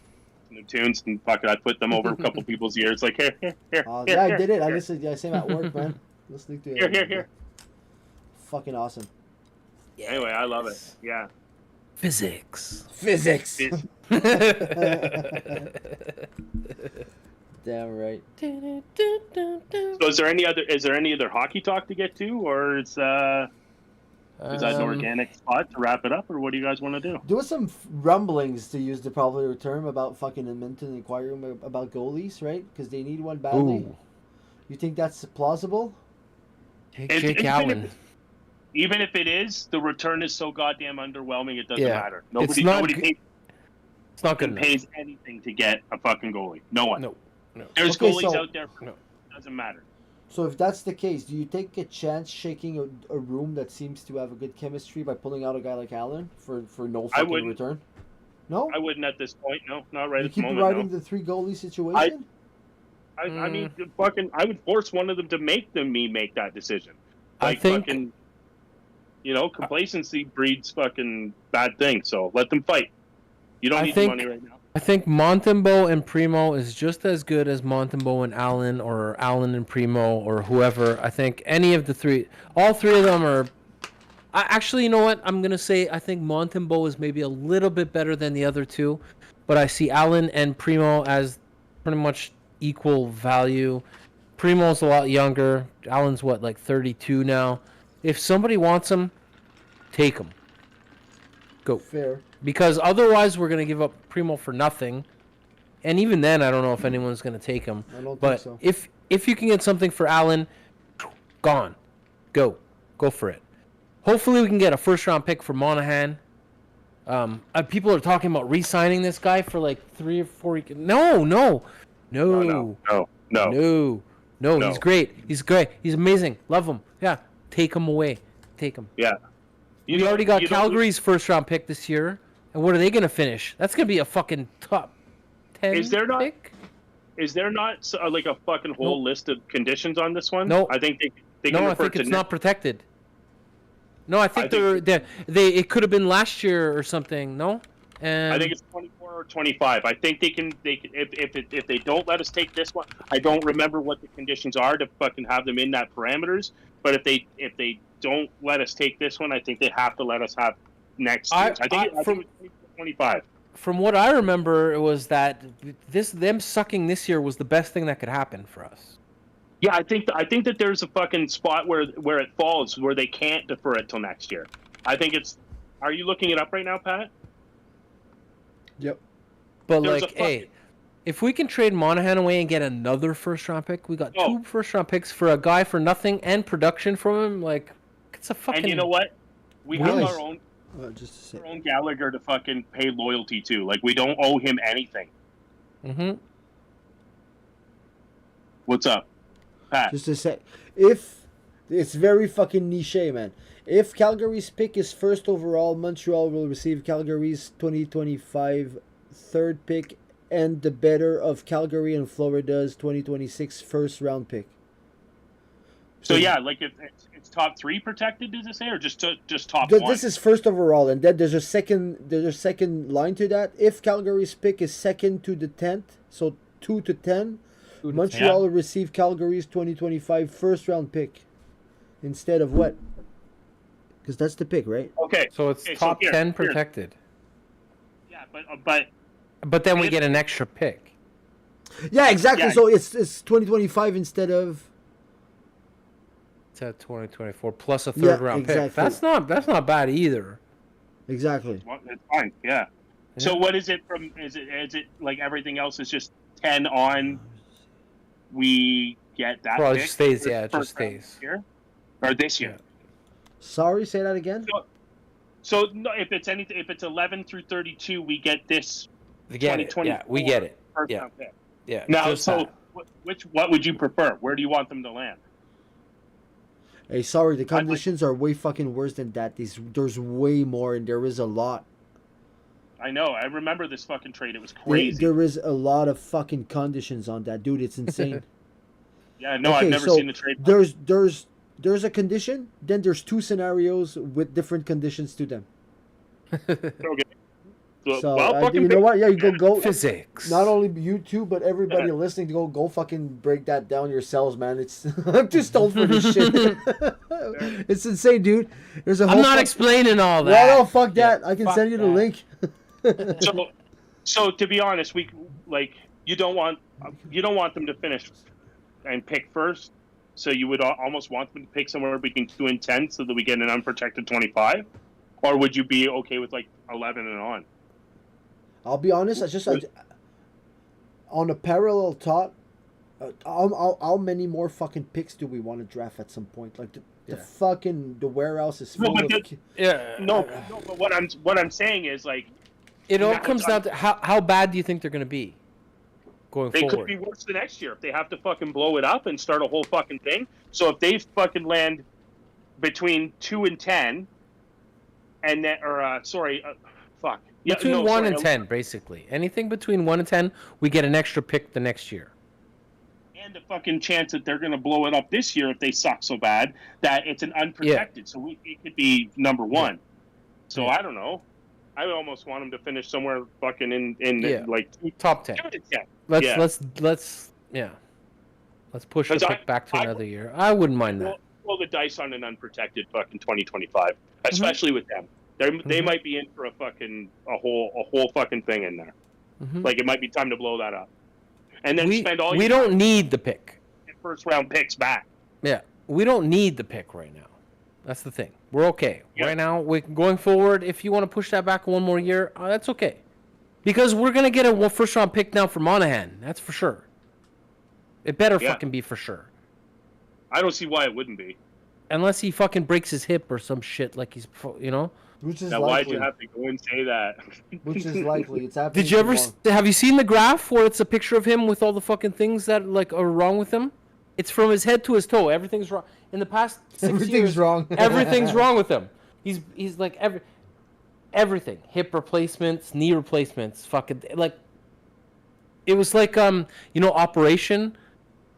The tunes, and fucking I put them over a couple people's ears. Like, here. Yeah, I did it. I listened. Yeah, same at work, man. Listening to it. Here. Fucking awesome. Yes. Anyway, I love it. Yeah. Physics. Physics. It's- Damn right. So is there any other hockey talk to get to, or is that an organic spot to wrap it up, or what do you guys want to do? There was some rumblings, to use the popular term, about fucking Edmonton inquiring about goalies, right? Because they need one badly. Ooh. You think that's plausible? Jake Allen. Even if it is, the return is so goddamn underwhelming. It doesn't Yeah. matter. It's Nobody It's not good enough. pays anything to get a fucking goalie. No one. No. There's Okay, goalies so- out there. No. It doesn't matter. So if that's the case, do you take a chance shaking a room that seems to have a good chemistry by pulling out a guy like Allen for no I fucking wouldn't. return? No? I wouldn't at this point. No, not right You at the keep moment. riding No. the 3 goalie situation? I mean, fucking, I would force one of them to make that decision. I Like, think- fucking, complacency breeds fucking bad things. So let them fight. You don't I need think- the money right now. I think Montembeault and Primo is just as good as Montembeault and Allen, or Allen and Primo, or whoever. I think any of the three, all three of them are. Actually, you know what? I'm gonna say I think Montembeault is maybe a little bit better than the other two, but I see Allen and Primo as pretty much equal value. Primo's a lot younger. Allen's what, like 32 now. If somebody wants him, take him. Go. Fair. Because otherwise, we're gonna give up Primo for nothing, and even then, I don't know if anyone's gonna take him. I don't But think so. if you can get something for Allen, gone, go for it. Hopefully, we can get a first-round pick for Monahan. People are talking about re-signing this guy for like 3 or 4 weeks. No. No. He's great. He's amazing. Love him. Yeah, take him away. Take him. Yeah. We already got Calgary's first-round pick this year. And what are they going to finish? That's going to be a fucking top 10 Is there not- pick? Is there not like a fucking whole list of conditions on this one? No. I think they can No, I refer think to it's not protected. No, I think it could have been last year or something. No, and I think it's 24 or 25. I think they can if they don't let us take this one. I don't remember what the conditions are to fucking have them in that parameters. But if they don't let us take this one, I think they have to let us have next year. I think it's 25. From what I remember, it was that them sucking this year was the best thing that could happen for us. Yeah, I think that there's a fucking spot where it falls where they can't defer it till next year. I think it's. Are you looking it up right now, Pat? Yep. But There's like, a fucking- hey, if we can trade Monahan away and get another first-round pick, we got 2 first-round picks for a guy for nothing and production from him. Like, it's a fucking. And you know what? We have Nice. our own. Just to say. Our own Gallagher to fucking pay loyalty to. Like, we don't owe him anything. Mm-hmm. What's up, Pat? Just to say, if it's very fucking niche, man. If Calgary's pick is first overall, Montreal will receive Calgary's 2025 third pick and the better of Calgary and Florida's 2026 first round pick. So yeah, like if it's top 3 protected, does it say, or just top 1? This is first overall, and then there's a second line to that. If Calgary's pick is second to the 10th, so 2 to 10, Montreal will receive Calgary's 2025 first round pick instead of what? Because that's the pick, right? Okay. So it's top 10 protected. Yeah, But then we get an extra pick. Yeah, exactly. Yeah. So it's 2025 instead of. To 2024 plus a third round pick. exactly. That's not bad either. Exactly. It's fine. Yeah. So what is it from? Is it like everything else is just 10 on? We get that. Probably pick just stays. for Yeah, it first just round stays. this year or this year. Sorry, say that again. So no, if it's 11 through 32, we get this. We get it. Yeah, we get it. First Yeah. round pick. Yeah. Now, just so that. what would you prefer? Where do you want them to land? Hey, sorry, the conditions are way fucking worse than that. There's way more, and there is a lot. I know. I remember this fucking trade. It was crazy. There is a lot of fucking conditions on that, dude. It's insane. Yeah, no, Okay, I've never so seen the trade. There's a condition, then there's two scenarios with different conditions to them. Okay. So well, fucking you know what? Yeah, you go. Physics. Not only you two, but everybody listening, go fucking break that down yourselves, man. It's I'm too stoned for this shit. It's insane, dude. There's a whole. I'm not explaining all that. Well, no, fuck that. Yeah, I can fuck send you the that. link. So to be honest, you don't want them to finish and pick first. So you would almost want them to pick somewhere between 2 and 10, so that we get an unprotected 25, or would you be okay with like 11 and on? I'll be honest. On a parallel thought, how many more fucking picks do we want to draft at some point? Like the warehouse is full of. No, but what I'm saying is like. It all comes down to how bad do you think they're going to be going They forward? could be worse the next year if they have to fucking blow it up and start a whole fucking thing. So if they fucking land between 2 and 10, and then, fuck. Yeah, Between 1 and 10, basically. Anything between 1 and 10, we get an extra pick the next year. And a fucking chance that they're going to blow it up this year if they suck so bad that it's an unprotected. So it could be number 1. Yeah. So I don't know. I almost want them to finish somewhere fucking in like top 10. Let's push the pick back to another year. I wouldn't mind that. Roll the dice on an unprotected fucking 2025, especially with them. They might be in for a whole fucking thing in there. Like it might be time to blow that up, and then spend all. We don't need the pick. First round picks back. Yeah, we don't need the pick right now. That's the thing. We're okay right now. Going forward, if you want to push that back 1 more year, that's okay, because we're gonna get a first round pick now for Monahan. That's for sure. It better fucking be for sure. I don't see why it wouldn't be. Unless he fucking breaks his hip or some shit, like he's, Which is now, likely. why'd you have to go and say that? Which is likely. It's happening. Did you ever have you seen the graph where it's a picture of him with all the fucking things that like are wrong with him? It's from his head to his toe. Everything's wrong. In the past 6 years, wrong. Everything's wrong with him. He's like everything. Hip replacements, knee replacements, fucking like. It was like Operation.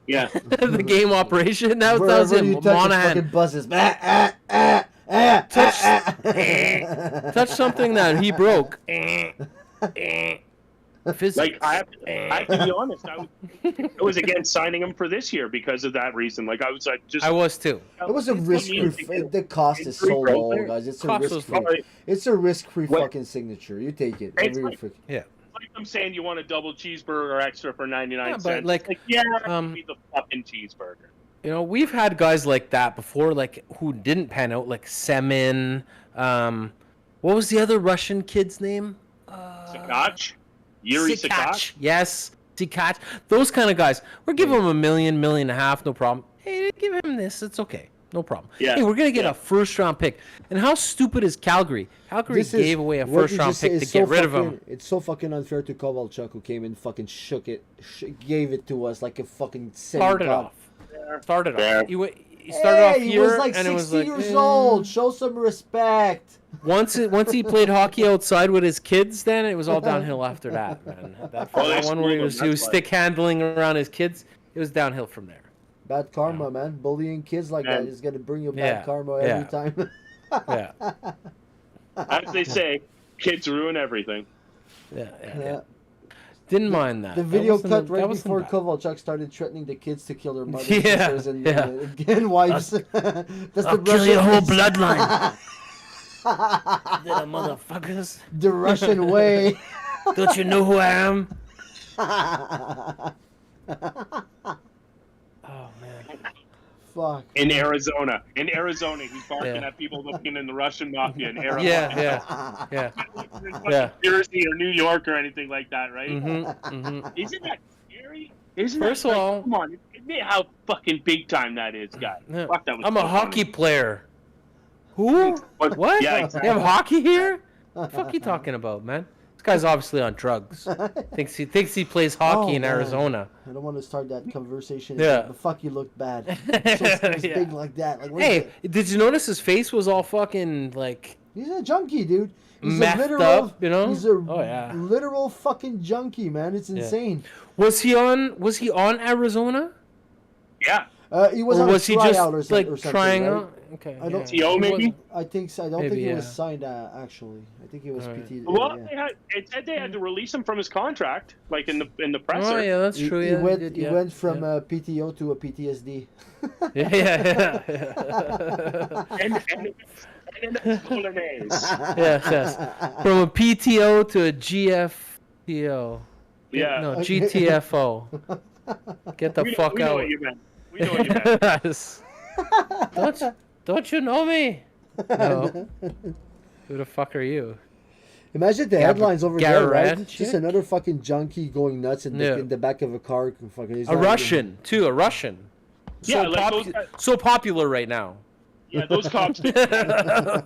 Yeah. The game Operation. That was him. Monahan. Buzzes. Touch something that he broke. Physics. Like I have to be honest, I was against signing him for this year because of that reason. Like I was too. It was a risk-free. The cost is so low, guys. It's a risk-free. It's a risk-free fucking signature. You take it. Yeah. Like I'm saying, you want a double cheeseburger extra for 99 cents. But be the fucking cheeseburger. We've had guys like that before, like who didn't pan out, like Semin. What was the other Russian kid's name? Sakach? Yuri Sakach? Yes, Sakach. Those kind of guys. We're giving him $1 million, $1.5 million, no problem. Hey, give him this. It's okay. No problem. Yeah. Hey, we're going to get a first-round pick. And how stupid is Calgary? Calgary gave away a first-round pick to get rid of him. It's so fucking unfair to Kovalchuk, who came and fucking gave it to us like a fucking Started off. He started off here, he was like and 60 years old. Show some respect. Once he played hockey outside with his kids, then it was all downhill after that, man. That one where he was stick handling around his kids, it was downhill from there. Bad karma, man. Bullying kids like that is gonna bring you bad karma every time. Yeah. As they say, kids ruin everything. Yeah. Didn't mind that. The video cut right before Kovalchuk started threatening the kids to kill their mothers, sisters, and wives. I'll kill your whole bloodline. Little motherfuckers. The Russian way. Don't you know who I am? Oh man. Fuck. In Arizona, he's barking at people looking in the Russian mafia in Arizona. Yeah. Fucking Jersey or New York or anything like that, right? Mm-hmm. Isn't that scary? Isn't First that, of all, come on, admit how fucking big time that is, guy. Yeah. Fuck, that was I'm a so hockey funny. player. Who? What? Yeah, You exactly. have hockey here? What the fuck you talking about, man? This guy's obviously on drugs. Thinks he plays hockey in man. Arizona. I don't want to start that conversation. Yeah. But fuck, you look bad. It's Yeah. big like that. Like, Hey, did you notice his face was all fucking like he's a junkie, dude. He's methed a literal, up, you know? He's a Oh, yeah. literal fucking junkie, man. It's insane. Was he on Arizona? Yeah. He was Or on was a he tryout just or something, like or something, trying right? out? Okay. I don't. TO he maybe? was- I think so. I don't think Maybe, he was yeah. signed. Actually, I think he was Alright. PT. Well, yeah. it said they had to release him from his contract, like in the presser. Oh yeah, that's true. He Yeah, went. did, He yeah. went from yeah. PTO to a PTSD. Yeah. And it's Bolognese. Yes. From a PTO to a GFTO. Yeah. No, GTFO. Get the fuck we know out. what you meant. We know what you meant. Don't you know me? No. Who the fuck are you? Imagine the headlines over there, right? Garand Just chick? another fucking junkie going nuts in Yeah. the back of a car. Fucking, he's A not Russian, too. A Russian. Yeah, So, like those guys- so popular right now. Yeah, those cops. yeah.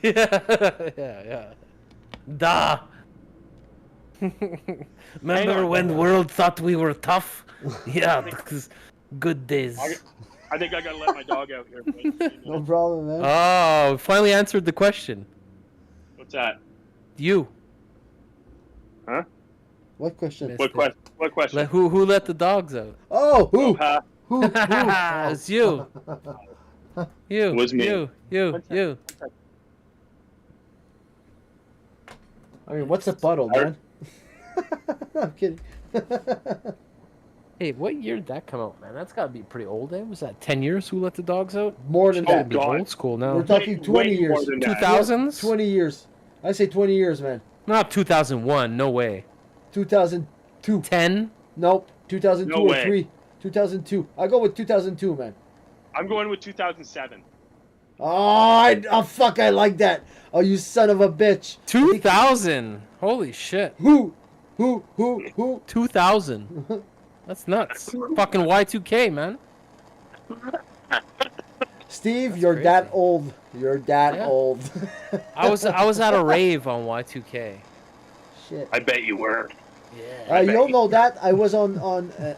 Yeah. Da. Remember when the world thought we were tough? Yeah, because good days. I think I gotta let my dog out here. But, No problem, man. Oh, finally answered the question. what's that? You. Huh? What question? Missed What it. question? What question? Who let the dogs out? Oh, who? Oh, Who? It's you. You. Was me. You. I mean, what's a puddle, man? I'm kidding. Hey, what year did that come out, man? That's got to be pretty old, eh? Was that 10 years Who Let the Dogs Out? More than Oh, that. Be God. old school now. We're talking 20 Way more years. than that. 2000s? 20 years. I say 20 years, man. Not 2001. No way. 2002. 10? Nope. 2002 No or way. 3. 2002. I go with 2002, man. I'm going with 2007. Oh, fuck, I like that. Oh, you son of a bitch. 2000. Holy shit. Who? 2000. That's nuts. Fucking Y2K, man. Steve, you're crazy. that old. You're that Yeah. old. I was at a rave on Y2K. Shit. I bet you were. Yeah. You'll know that. I was on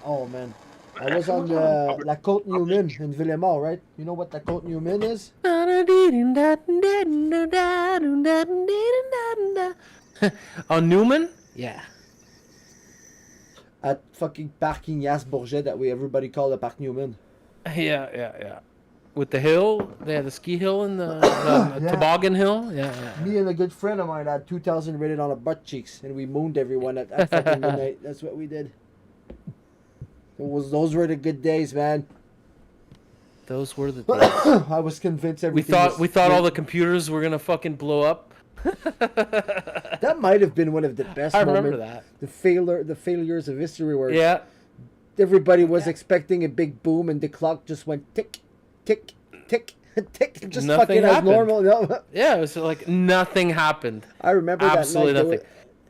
oh, man. I was on La Côte Newman in Villemont, right? You know what La Côte Newman is? On Newman? Yeah. At fucking Parking Yas Bourget that everybody call the Park Newman. Yeah. With the hill, they had the ski hill and the Yeah. toboggan hill. Yeah. Me and a good friend of mine had 2,000 rated on our butt cheeks, and we mooned everyone at fucking midnight. That's what we did. Those were the good days, man. Those were the days. I was convinced we everything. thought all the computers were gonna fucking blow up. That might have been one of the best. I remember moments. that. The failures of history, where Yeah. everybody was expecting a big boom, and the clock just went tick, tick, tick, tick, just Nothing fucking as happened. normal. No, Yeah, it was like nothing happened. I remember Absolutely that night. nothing.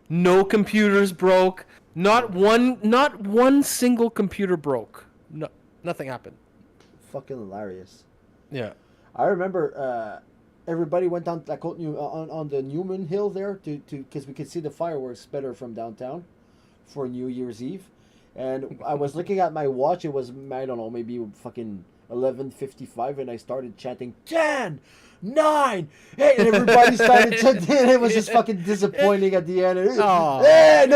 No computers broke. Not one single computer broke. No, nothing happened. Fucking hilarious. Yeah. I remember everybody went down like on the Newman Hill there to because we could see the fireworks better from downtown for New Year's Eve, and I was looking at my watch. It was, I don't know, maybe fucking 11:55, and I started chanting 10, 9, 8, and everybody started chanting. And it was just fucking disappointing at the end. Aw, No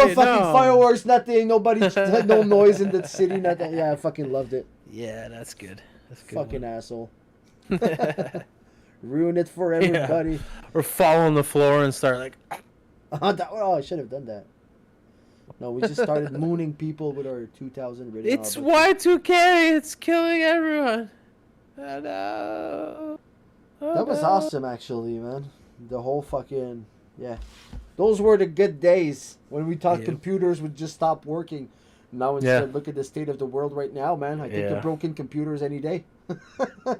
hey, fucking no. fireworks, nothing. Nobody had no noise in the city. Nothing. Yeah, I fucking loved it. Yeah, that's good. That's good. Fucking asshole. Ruin it for everybody. Or fall on the floor and start like. I should have done that. No, we just started mooning people with our 2,000 rating. It's Y2K. It's killing everyone. I know. That was awesome, actually, man. The whole fucking those were the good days when we thought Yep. computers would just stop working. Now instead, look at the state of the world right now, man. I think the broken computers any day.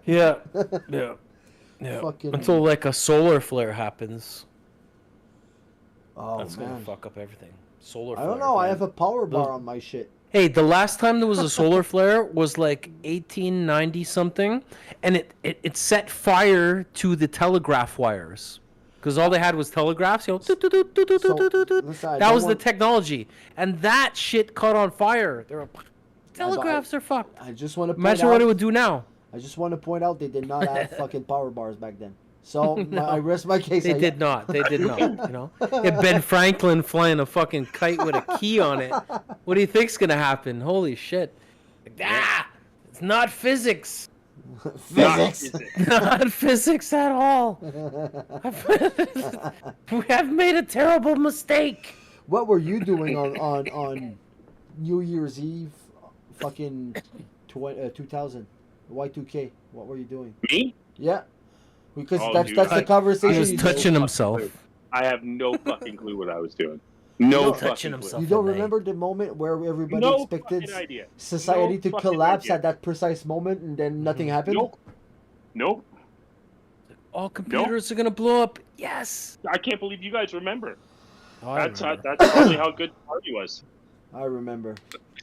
Yeah. Fucking. Until like a solar flare happens. Oh, That's man. gonna fuck up everything. Solar I flare. don't know. I man. have a power bar on my shit. Hey, the last time there was a solar flare was like 1890 something, and it set fire to the telegraph wires. Because all they had was telegraphs, listen, I that don't was the want- technology, and that shit caught on fire. They were telegraphs are fucked. I just want to Imagine what it would do now. I just want to point out they did not have fucking power bars back then. So I rest my case. They did not. They did not. You know, if Ben Franklin flying a fucking kite with a key on it, what do you think's gonna happen? Holy shit! It's not physics. Physics. Not physics at all. We have made a terrible mistake. What were you doing on New Year's Eve, fucking 2000, Y2K? What were you doing? Me? Yeah, because Oh, that's dude, the conversation. He was you touching do. himself. I have no fucking clue what I was doing. No Touching fucking himself. clue. You don't Mate. remember the moment where everybody No expected fucking idea. society No to fucking collapse idea. at that precise moment, and then nothing happened? Nope. All computers are gonna blow up. Yes. I can't believe you guys remember. Oh, I That's remember. that's probably how good the party was. I remember.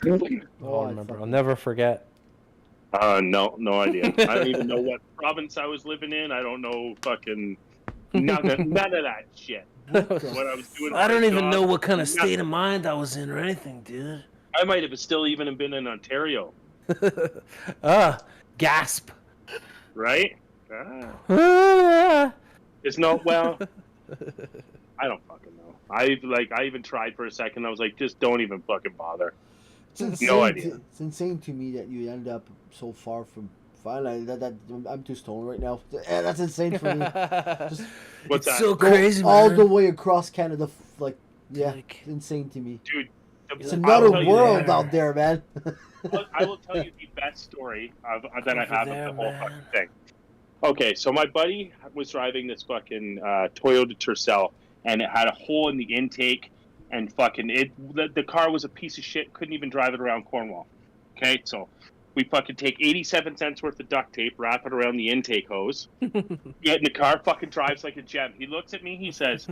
Oh, Oh, I remember. I'll never forget. No idea. I don't even know what province I was living in. I don't know fucking none of that shit. What I was doing. I don't for a even job, know what kind of nothing. state of mind I was in or anything, dude. I might have still even been in Ontario, Gasp. right? It's no well. I don't fucking know. I even tried for a second. I was like, just don't even fucking bother. It's insane No idea. it's insane to me that you end up so far from. Finally, I'm too stoned right now. That's insane for me. Just What's It's that? so go crazy, all man. the way across Canada. Yeah, Like- it's insane to me. Dude, It's I'll another tell you world that. out there, man. I will tell you the best story that I Over have there, of the whole man. fucking thing. Okay, so my buddy was driving this fucking Toyota Tercel, and it had a hole in the intake, and fucking the car was a piece of shit. Couldn't even drive it around Cornwall. Okay, so we fucking take 87 cents worth of duct tape, wrap it around the intake hose, get in the car, fucking drives like a gem. He looks at me, he says,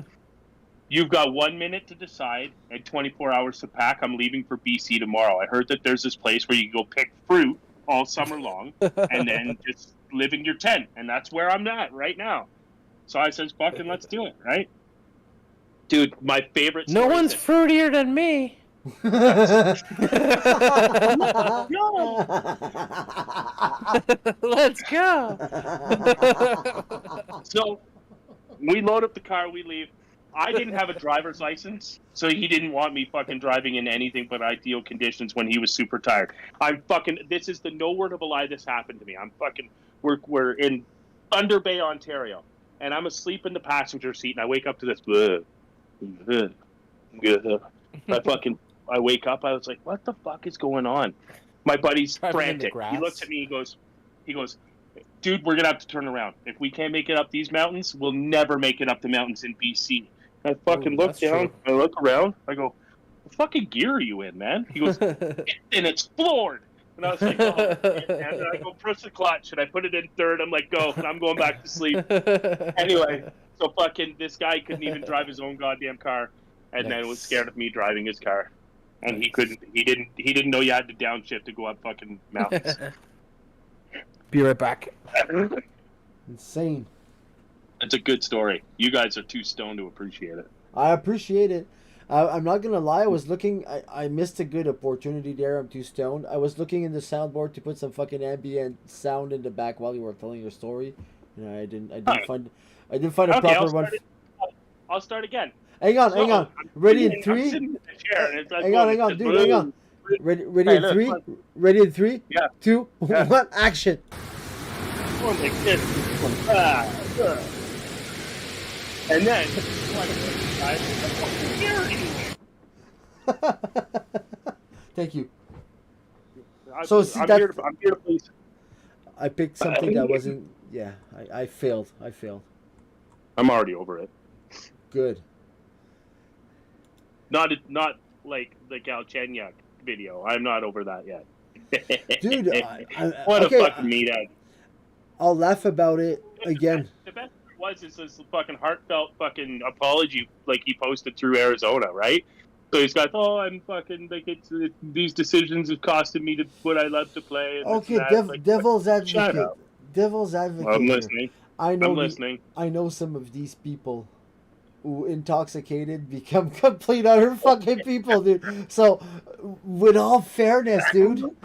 "You've got 1 minute to decide and 24 hours to pack. I'm leaving for BC tomorrow. I heard that there's this place where you can go pick fruit all summer long and then just live in your tent. And that's where I'm at right now." So I says, fucking let's do it, right? Dude, my favorite No story one's is fruitier than me. no. Let's go. So we load up the car, we leave. I didn't have a driver's license, so he didn't want me fucking driving in anything but ideal conditions when he was super tired. This is the no word of a lie, this happened to me. We're in Thunder Bay, Ontario, and I'm asleep in the passenger seat, and I wake up to this. I wake up, I was like, what the fuck is going on? My buddy's Driving in the frantic. He grass. looks at me, he goes, "Dude, we're gonna have to turn around. If we can't make it up these mountains, we'll never make it up the mountains in BC." I fucking look that's down, true. I look around, I go, "What fucking gear are you in, man?" He goes, "And it's floored." And I was like, "Oh." And I go, "Press the clutch," and I put it in third. I'm like, "Go," and I'm going back to sleep. Anyway, so fucking this guy couldn't even drive his own goddamn car, and then was scared of me driving his car, and he didn't know you had to downshift to go up fucking mountains. Be right back. Insane. It's a good story. You guys are too stoned to appreciate it. I appreciate it. I'm not gonna lie. I was looking. I missed a good opportunity there. I'm too stoned. I was looking in the soundboard to put some fucking ambient sound in the back while you were telling your story. And I didn't find a proper one. I'll start again. Hang on. I'm Ready in I'm three. sitting in the chair and it's like Hang on, going, dude. Hang on. Ready Hey, in look, three. look. Ready in three. Yeah. 2, Yeah. 1. Action. Going like this. And then, Thank you. I'm see, here to please. I picked something that wasn't. Yeah, I failed. I'm already over it. Good. Not like the Galchenyuk video. I'm not over that yet. Dude, what okay, a fucking meathead. I'll laugh about it again. The best was is this fucking heartfelt fucking apology like he posted through Arizona, right? So he's got, I'm fucking like these decisions have costed me what I love to play. And Okay, devil's advocate. Devil's advocate. I'm listening. I'm listening. I know some of these people who intoxicated become complete utter fucking people, dude. So, with all fairness, dude.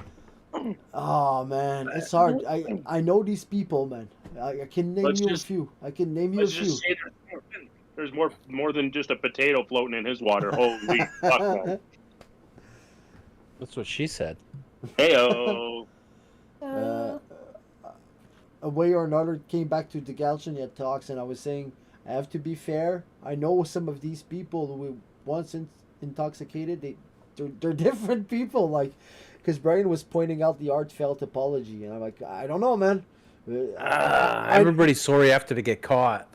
Oh man, it's hard. I know these people, man. I can name you a few. I can name you a few. Just say there's more than just a potato floating in his water. Holy fuck, man. That's what she said. Heyo. A way or another, came back to the Galchenyuk talks, and I was saying, I have to be fair. I know some of these people who once intoxicated, they're different people. Like, because Brian was pointing out the heartfelt apology, and I'm like, I don't know, man. Everybody's sorry after they get caught.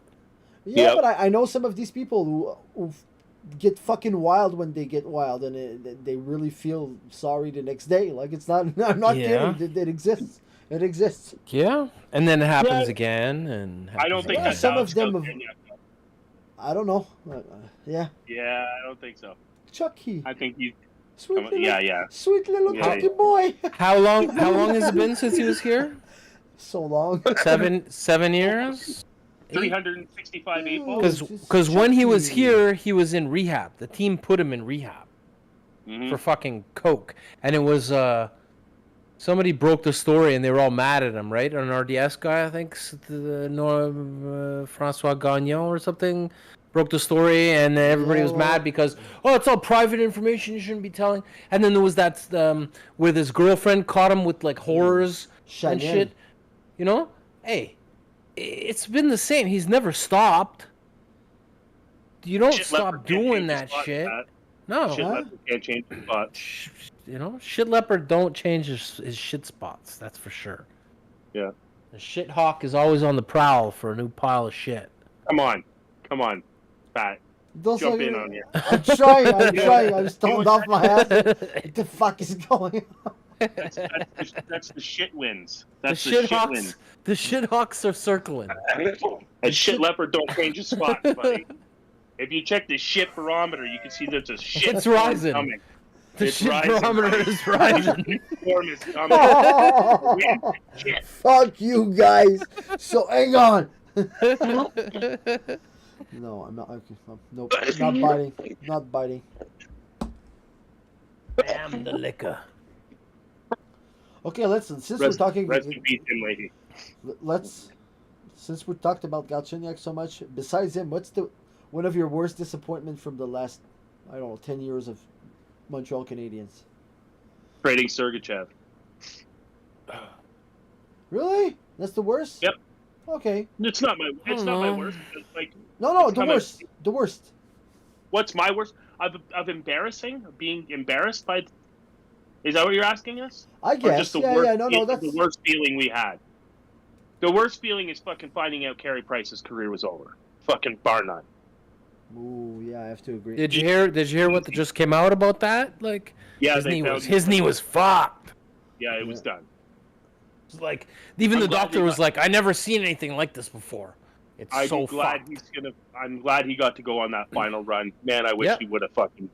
Yeah, but I know some of these people who get fucking wild when they get wild, and they really feel sorry the next day. Like, it's not. I'm not kidding. It exists. It exists. Yeah, and then it happens again, and I don't think yeah, that's some how of them. I don't know. Yeah. Yeah, I don't think so. Chucky. I think you. Sweet little, sweet little Yeah, Chucky boy. How long has it been since he was here? So long. 7 years. 365 8 Because when he was here, he was in rehab. The team put him in rehab for fucking coke, and it was somebody broke the story, and they were all mad at him, right? An RDS guy, I think, Francois Gagnon or something, broke the story, and everybody was mad because it's all private information you shouldn't be telling. And then there was that with his girlfriend caught him with like horrors and shit. You know, hey. It's been the same. He's never stopped. You don't stop doing that shit. No. Shit leopard can't change his spot. You know, shit leopard don't change his shit spots. That's for sure. Yeah. The shit hawk is always on the prowl for a new pile of shit. Come on, Pat. Jump in on here. I'm trying. I'm stoned off my ass. What the fuck is going on? That's the shit wins. That's the shit hawks. Wins. The shit hawks are circling. And shit leopard don't change his spot, buddy. If you check the shit barometer, you can see there's a shit it's rising. Coming. The shit barometer is rising. Storm is coming. Fuck you guys. So hang on. No, I'm not. Okay, nope, not biting. Not biting. Damn the liquor. Okay, since we're talking, since we talked about Galchenyuk so much, besides him, what's one of your worst disappointments from the last, 10 years of Montreal Canadiens? Trading Sergachev. Really? That's the worst? Yep. Okay. It's not my worst. Like, no, the worst. The worst. What's my worst? Of being embarrassed by. Is that what you're asking us? I guess. That's the worst feeling we had. The worst feeling is fucking finding out Carey Price's career was over. Fucking bar none. Ooh, yeah, I have to agree. Did you hear what just came out about that? Like, yeah, his knee was fucked. Yeah, it was done. It was like the doctor was like, I never seen anything like this before. I'm glad he got to go on that final run. Man, I wish he would have fucking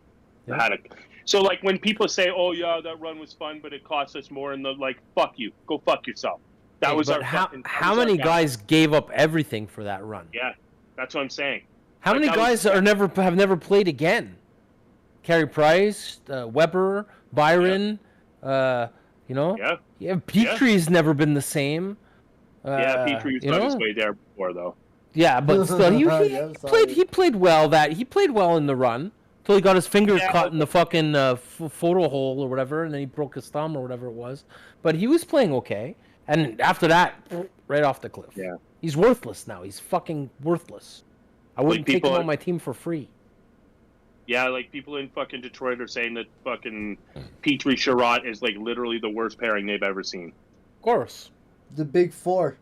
had it. So, like, when people say, "Oh yeah, that run was fun, but it cost us more," and fuck you, go fuck yourself. That was our. How many guys gave up everything for that run? Yeah, that's what I'm saying. How many guys have never played again? Carey Price, Weber, Byron, Yeah. Petry's never been the same. Petry was on his way there before, though. Yeah, but still, he played well. He played well in the run. Until he got his fingers caught in the fucking photo hole or whatever, and then he broke his thumb or whatever it was. But he was playing okay. And after that, right off the cliff. Yeah. He's worthless now. He's fucking worthless. I wouldn't take him on my team for free. Yeah, like people in fucking Detroit are saying that fucking Petry Sherratt is like literally the worst pairing they've ever seen. Of course. The Big Four.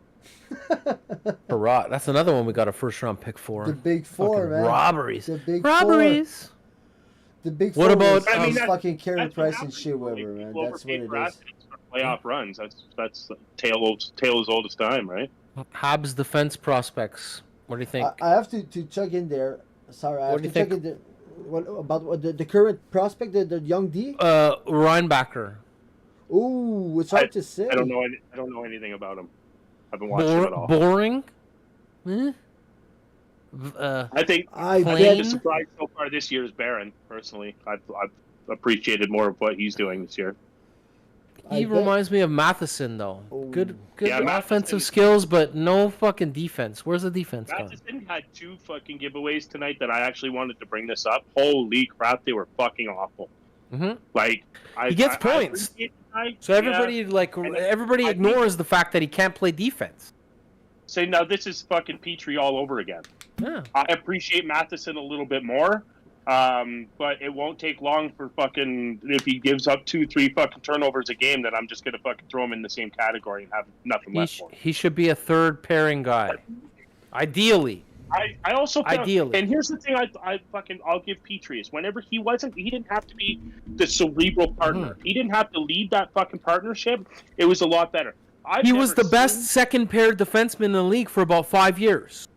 Sherratt. That's another one we got a first round pick for. The Big Four, fucking man. Robberies. The Big Robberies. Four. The big What four about, is, I mean, is that's- fucking Carey That's what Price and happens. Shea Weber, Like, man. people That's what overpay it for is. athletes for playoff runs. That's tale as old as time, right? Habs defense prospects? What do you think? I have to check in there. Sorry, I What have do to you check think? in there. What about the current prospect, the young D? Reinbacher. Ooh, it's hard to say. I don't know. I don't know anything about him. I haven't watched him at all. Boring. Eh? I think I Plain? the surprise so far this year is Barron. Personally, I've appreciated more of what he's doing this year. He reminds me of Matheson, though. Ooh. Good Yeah, offensive Matheson. skills, but no fucking defense. Where's the defense gone? Matheson had 2 fucking giveaways tonight that I actually wanted to bring this up. Holy crap, they were fucking awful. Hmm. Like He gets points. appreciate the guy. So everybody And everybody I ignores the fact that he can't play defense. say now this is fucking Petrie all over again. Yeah. I appreciate Matheson a little bit more, but it won't take long for fucking if he gives up 2-3 fucking turnovers a game, then I'm just gonna fucking throw him in the same category and have nothing left for him. He should be a third pairing guy. Ideally. I also feel, Ideally. and here's the thing I'll give Petrie is whenever he didn't have to be the cerebral partner. He didn't have to lead that fucking partnership. It was a lot better. He was the best second pair defenseman in the league for about 5 years.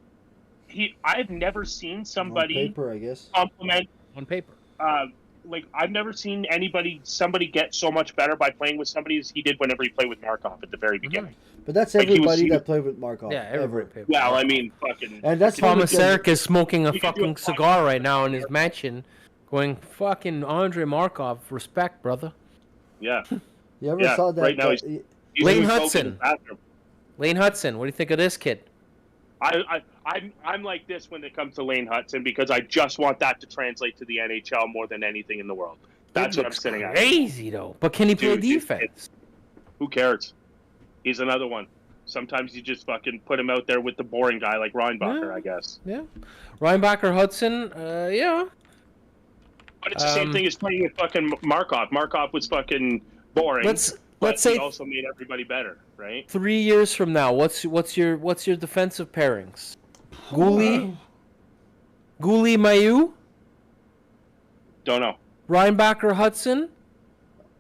I've never seen On somebody paper, I guess. compliment On paper. like I've never seen somebody get so much better by playing with somebody as he did whenever he played with Markov at the very beginning. But that's Like, he was- everybody he was- that played with Markov. Yeah, everybody ever. paper. Well, I mean, fucking. And that's Thomas fucking- Eric is smoking a You can do fucking it. cigar right now in his mansion, going, fucking Andre Markov, respect, brother. Yeah. You ever Yeah, saw that? right now that- He's Lane doing coke in Hudson. his bathroom. Lane Hudson, what do you think of this kid? I'm like this when it comes to Lane Hudson because I just want that to translate to the NHL more than anything in the world. That's what I'm sitting at. Crazy though, but can he play Dude, defense? Who cares? He's another one. Sometimes you just fucking put him out there with the boring guy like Reinbacher, Yeah. I guess. Yeah, Reinbacher, Hudson, yeah. But it's the same thing as playing with fucking Markov. Markov was fucking boring. Let's but say he also made everybody better, right? 3 years from now, what's your defensive pairings? Gouli, Mayu, Don't know. Reinbacher, Hudson.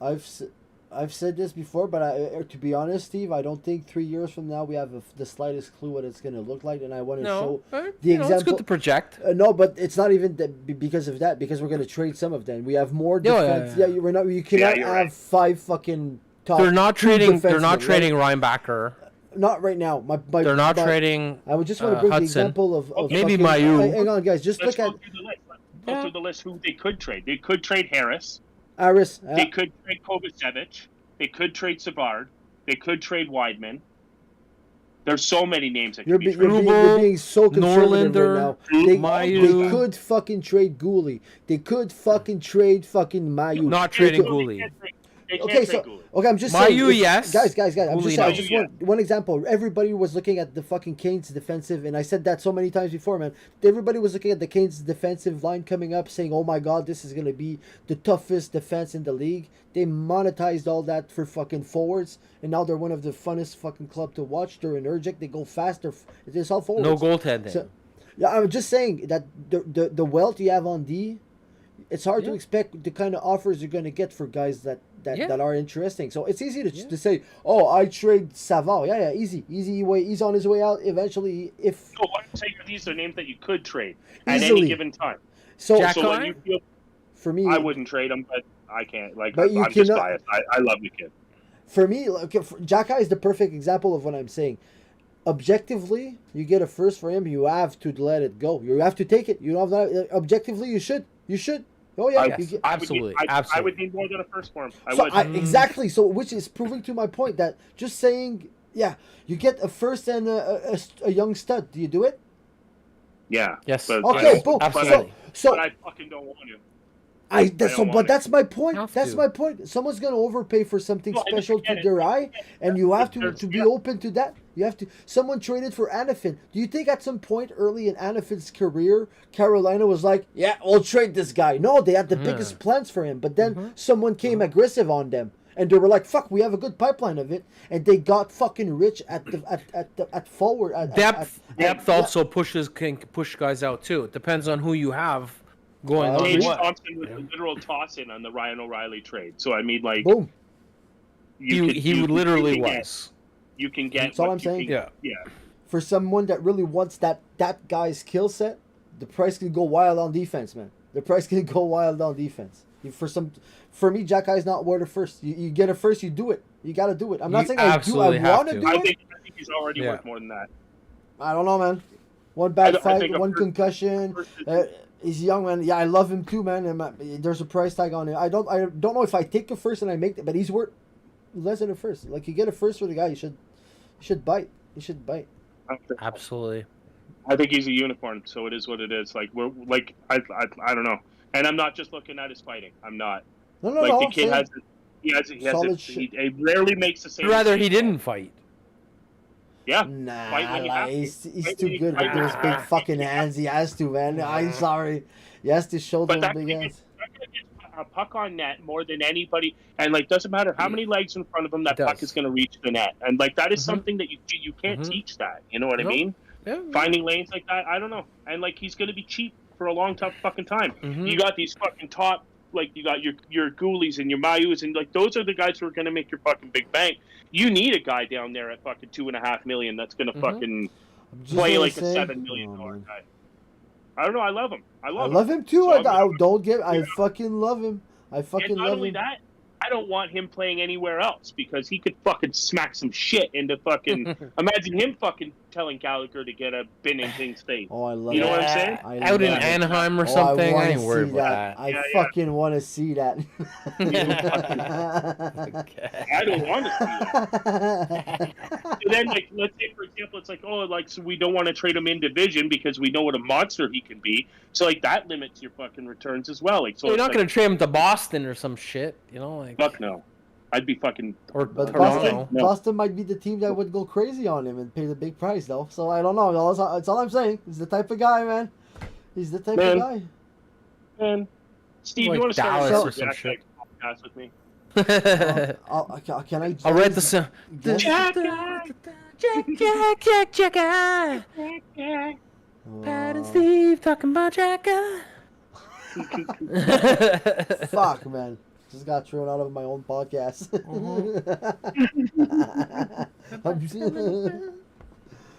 I've said this before, but to be honest, Steve, I don't think 3 years from now we have the slightest clue what it's going to look like, and I want to No, show the example. it's good to project. No, but it's not even because of that. Because we're going to trade some of them. We have more defense. Yeah. We're not. You cannot you're have right. 5 fucking top. They're not two trading. They're not defensemen, trading right? Reinbacher. Not right now. They're not my- trading. I would just want to bring the Hudson. example of Maybe fucking, Mayu. Hang on, guys. Just Let's look go at through the list. Go through the list who they could trade. They could trade Harris. Aris. They could trade Kovacevic. They could trade Savard. They could trade Weidman. There's so many names that You're, could be be, traded. you're being so conservative Norlinder, right now. They Mayu. could fucking trade Gouli. They could fucking trade fucking Mayu. Not They trading could- Gouli. They can't Okay, trade so Gouli. I'm just Mayu, saying, yes. guys. I'm Gouli, just no. saying. I just want one example. Everybody was looking at the fucking Canes defensive, and I said that so many times before, man. Everybody was looking at the Canes defensive line coming up, saying, "Oh my God, this is gonna be the toughest defense in the league." They monetized all that for fucking forwards, and now they're one of the funnest fucking club to watch. They're energetic. They go faster. It's all forwards. No goaltending. So, yeah, I'm just saying that the wealth you have on D, it's hard to Yeah. expect the kind of offers you're going to get for guys that Yeah. are interesting. So it's easy to say, oh, I trade Savard. Yeah, easy way. He's on his way out eventually. If So what I'm saying are these are names that you could trade at Easily. any given time. so, Jack- So when you feel for me, I wouldn't trade him, but I can't. Like But you I'm just cannot- biased. I love the kid. for me, like, Jacka is the perfect example of what I'm saying. Objectively, you get a first for him. You have to let it go. You have to take it. You don't have that. Objectively, you should. Oh yeah, Yes. you get- Absolutely, I would absolutely. need more than a first for him. So exactly. So which is proving to my point that just saying, yeah, you get a first and a young stud. Do you do it? Yeah. Yes. But, Okay, but, boom. Absolutely. So but I fucking don't want to. but want it. that's my point. Have That's to. my point. Someone's gonna overpay for something No, I special to get it. their eye, and you have to There's- be yeah. open to that. You have to. Someone traded for Anafin. Do you think at some point early in Anafin's career, Carolina was like, "Yeah, we'll trade this guy"? No, they had the biggest plans for him, but then someone came aggressive on them, and they were like, "Fuck, we have a good pipeline of it," and they got fucking rich at forward. Depth also can push guys out too. It depends on who you have Going on Tage what? Thompson was a literal toss-in on the Ryan O'Reilly trade. So I mean, like, Boom. He literally was. You can get. That's all what I'm you saying. can- Yeah. Yeah. For someone that really wants that guy's skill set, the price can go wild on defense, man. The price can go wild on defense. For me, Jack Eye's not worth a first. You get a first, you do it. You got to do it. I'm not You saying absolutely I have want to to. do I it. think he's already Yeah. worth more than that. I don't know, man. One bad I fight, think a one first- concussion. first is- He's young, man. Yeah, I love him too, man. And there's a price tag on it. I don't know if I take a first and I make it, but he's worth less than a first. Like, you get a first for the guy, you should bite. You should bite. Absolutely. I think he's a unicorn, so it is what it is. Like we're like I don't know, and I'm not just looking at his fighting. I'm not. No, Like no. the kid has Solid he rarely makes the same. I'd rather mistake. he didn't fight. Yeah. Nah, Fight when you have to. he's Fight too when you- good with fight those when big you fucking hands. He has to, man. I'm sorry. He has to show But those that big kid hands. gets a puck on net more than anybody, and like doesn't matter how many legs in front of him, that It does. puck is going to reach the net, and like that is Mhm. something that you can't Mhm. teach that. You know what I Nope. mean? Yeah. Finding lanes like that, I don't know, and like he's going to be cheap for a long, tough fucking time. Mhm. You got these fucking top, like you got your Ghoulies and your Mayus, and like those are the guys who are going to make your fucking big bank. You need a guy down there at fucking $2.5 million that's going to Mhm. fucking I'm just play gonna like say- a $7 million Oh, man. guy. I don't know. I love him. I I love love him too. So I don't get. I fucking love him. I And fucking not love only him. that, I don't want him playing anywhere else because he could fucking smack some shit into fucking. Imagine him fucking telling Gallagher to get a bin in King's face. Oh, I love You know it. what I'm saying? I Out in love it. Anaheim or Oh, something. I wanna ain't worried see about that. I Yeah, yeah. fucking want to see that. I don't want to see that. So then, like, let's say for example, it's like, oh, like, so we don't want to trade him in division because we know what a monster he can be. So like that limits your fucking returns as well. Like, so You're it's not like, going to trade him to Boston or some shit, you know, like fuck no. I'd be fucking. or But Toronto. Boston might be the team that would go crazy on him and pay the big price, though. So I don't know. That's all I'm saying. He's the type of guy, man. He's the type Man. of guy. Man, Steve, Like you want to start Dallas a or some Jack shit. podcast with me? Can I? I'll write the song. Yes. Jack. Pat and Steve talking about Jack. Fuck, man. Just got thrown out of my own podcast.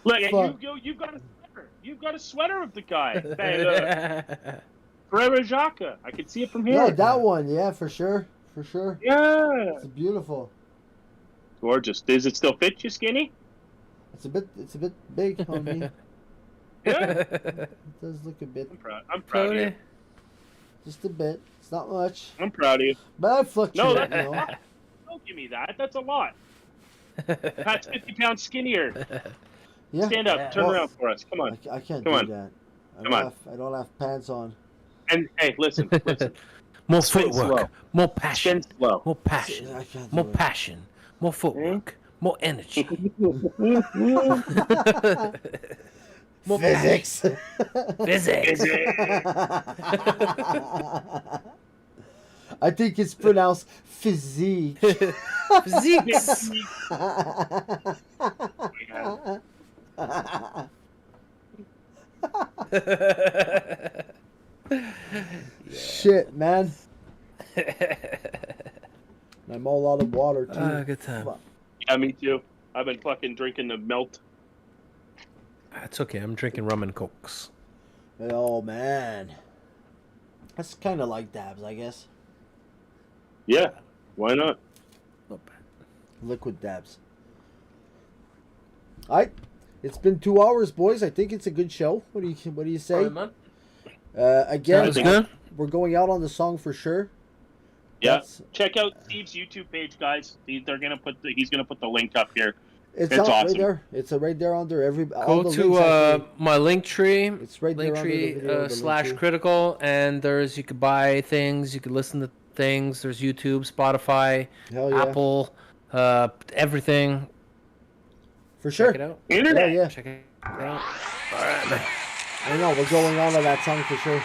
Look, Fuck. you've got a sweater. You've got a sweater of the guy. Pereira Jaka. I can see it from here. Yeah, that one. Yeah, for sure. For sure. Yeah. It's beautiful. Gorgeous. Does it still fit you, skinny? It's a bit big on me. Yeah. It does look a bit, I'm proud of you. just a bit. It's not much, I'm proud of you. but I fluctuate. No, you that's know. don't give me that. That's a lot. Pat's 50 pounds skinnier. Yeah. Stand up. Turn Well, around for us. Come on. I can't Come do on. that. Come on. I don't have pants on. And hey, listen. More Spin footwork, slow. more Spin passion, slow. more passion, I can't more do it. passion, more footwork, more energy. More Physics. Physics. I think it's pronounced physique. Physiques. Shit, man. I'm all out of water too. Good time. Fuck. Yeah, me too. I've been fucking drinking the melt. That's okay. I'm drinking rum and cokes. Oh man, that's kind of like dabs, I guess. Yeah. Why not? Not bad. Liquid dabs. All right, it's been 2 hours, boys. I think it's a good show. What do you say? Again, Sounds good. we're going out on the song for sure. Yeah. That's- Check out Steve's YouTube page, guys. He's gonna put the link up here. It's It's out right awesome. there. It's right there under all Go the to links actually. my link tree. It's right there under the video. the / link tree. Crytycal, and you could buy things, you could listen to things. There's YouTube, Spotify, Hell yeah, Apple, everything. for sure. Check it out. Internet. Yeah, yeah. Check it out. All right, man. I know we're going on to that song for sure.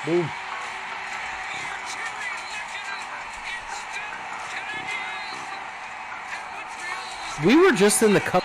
Boom. We were just in the cup.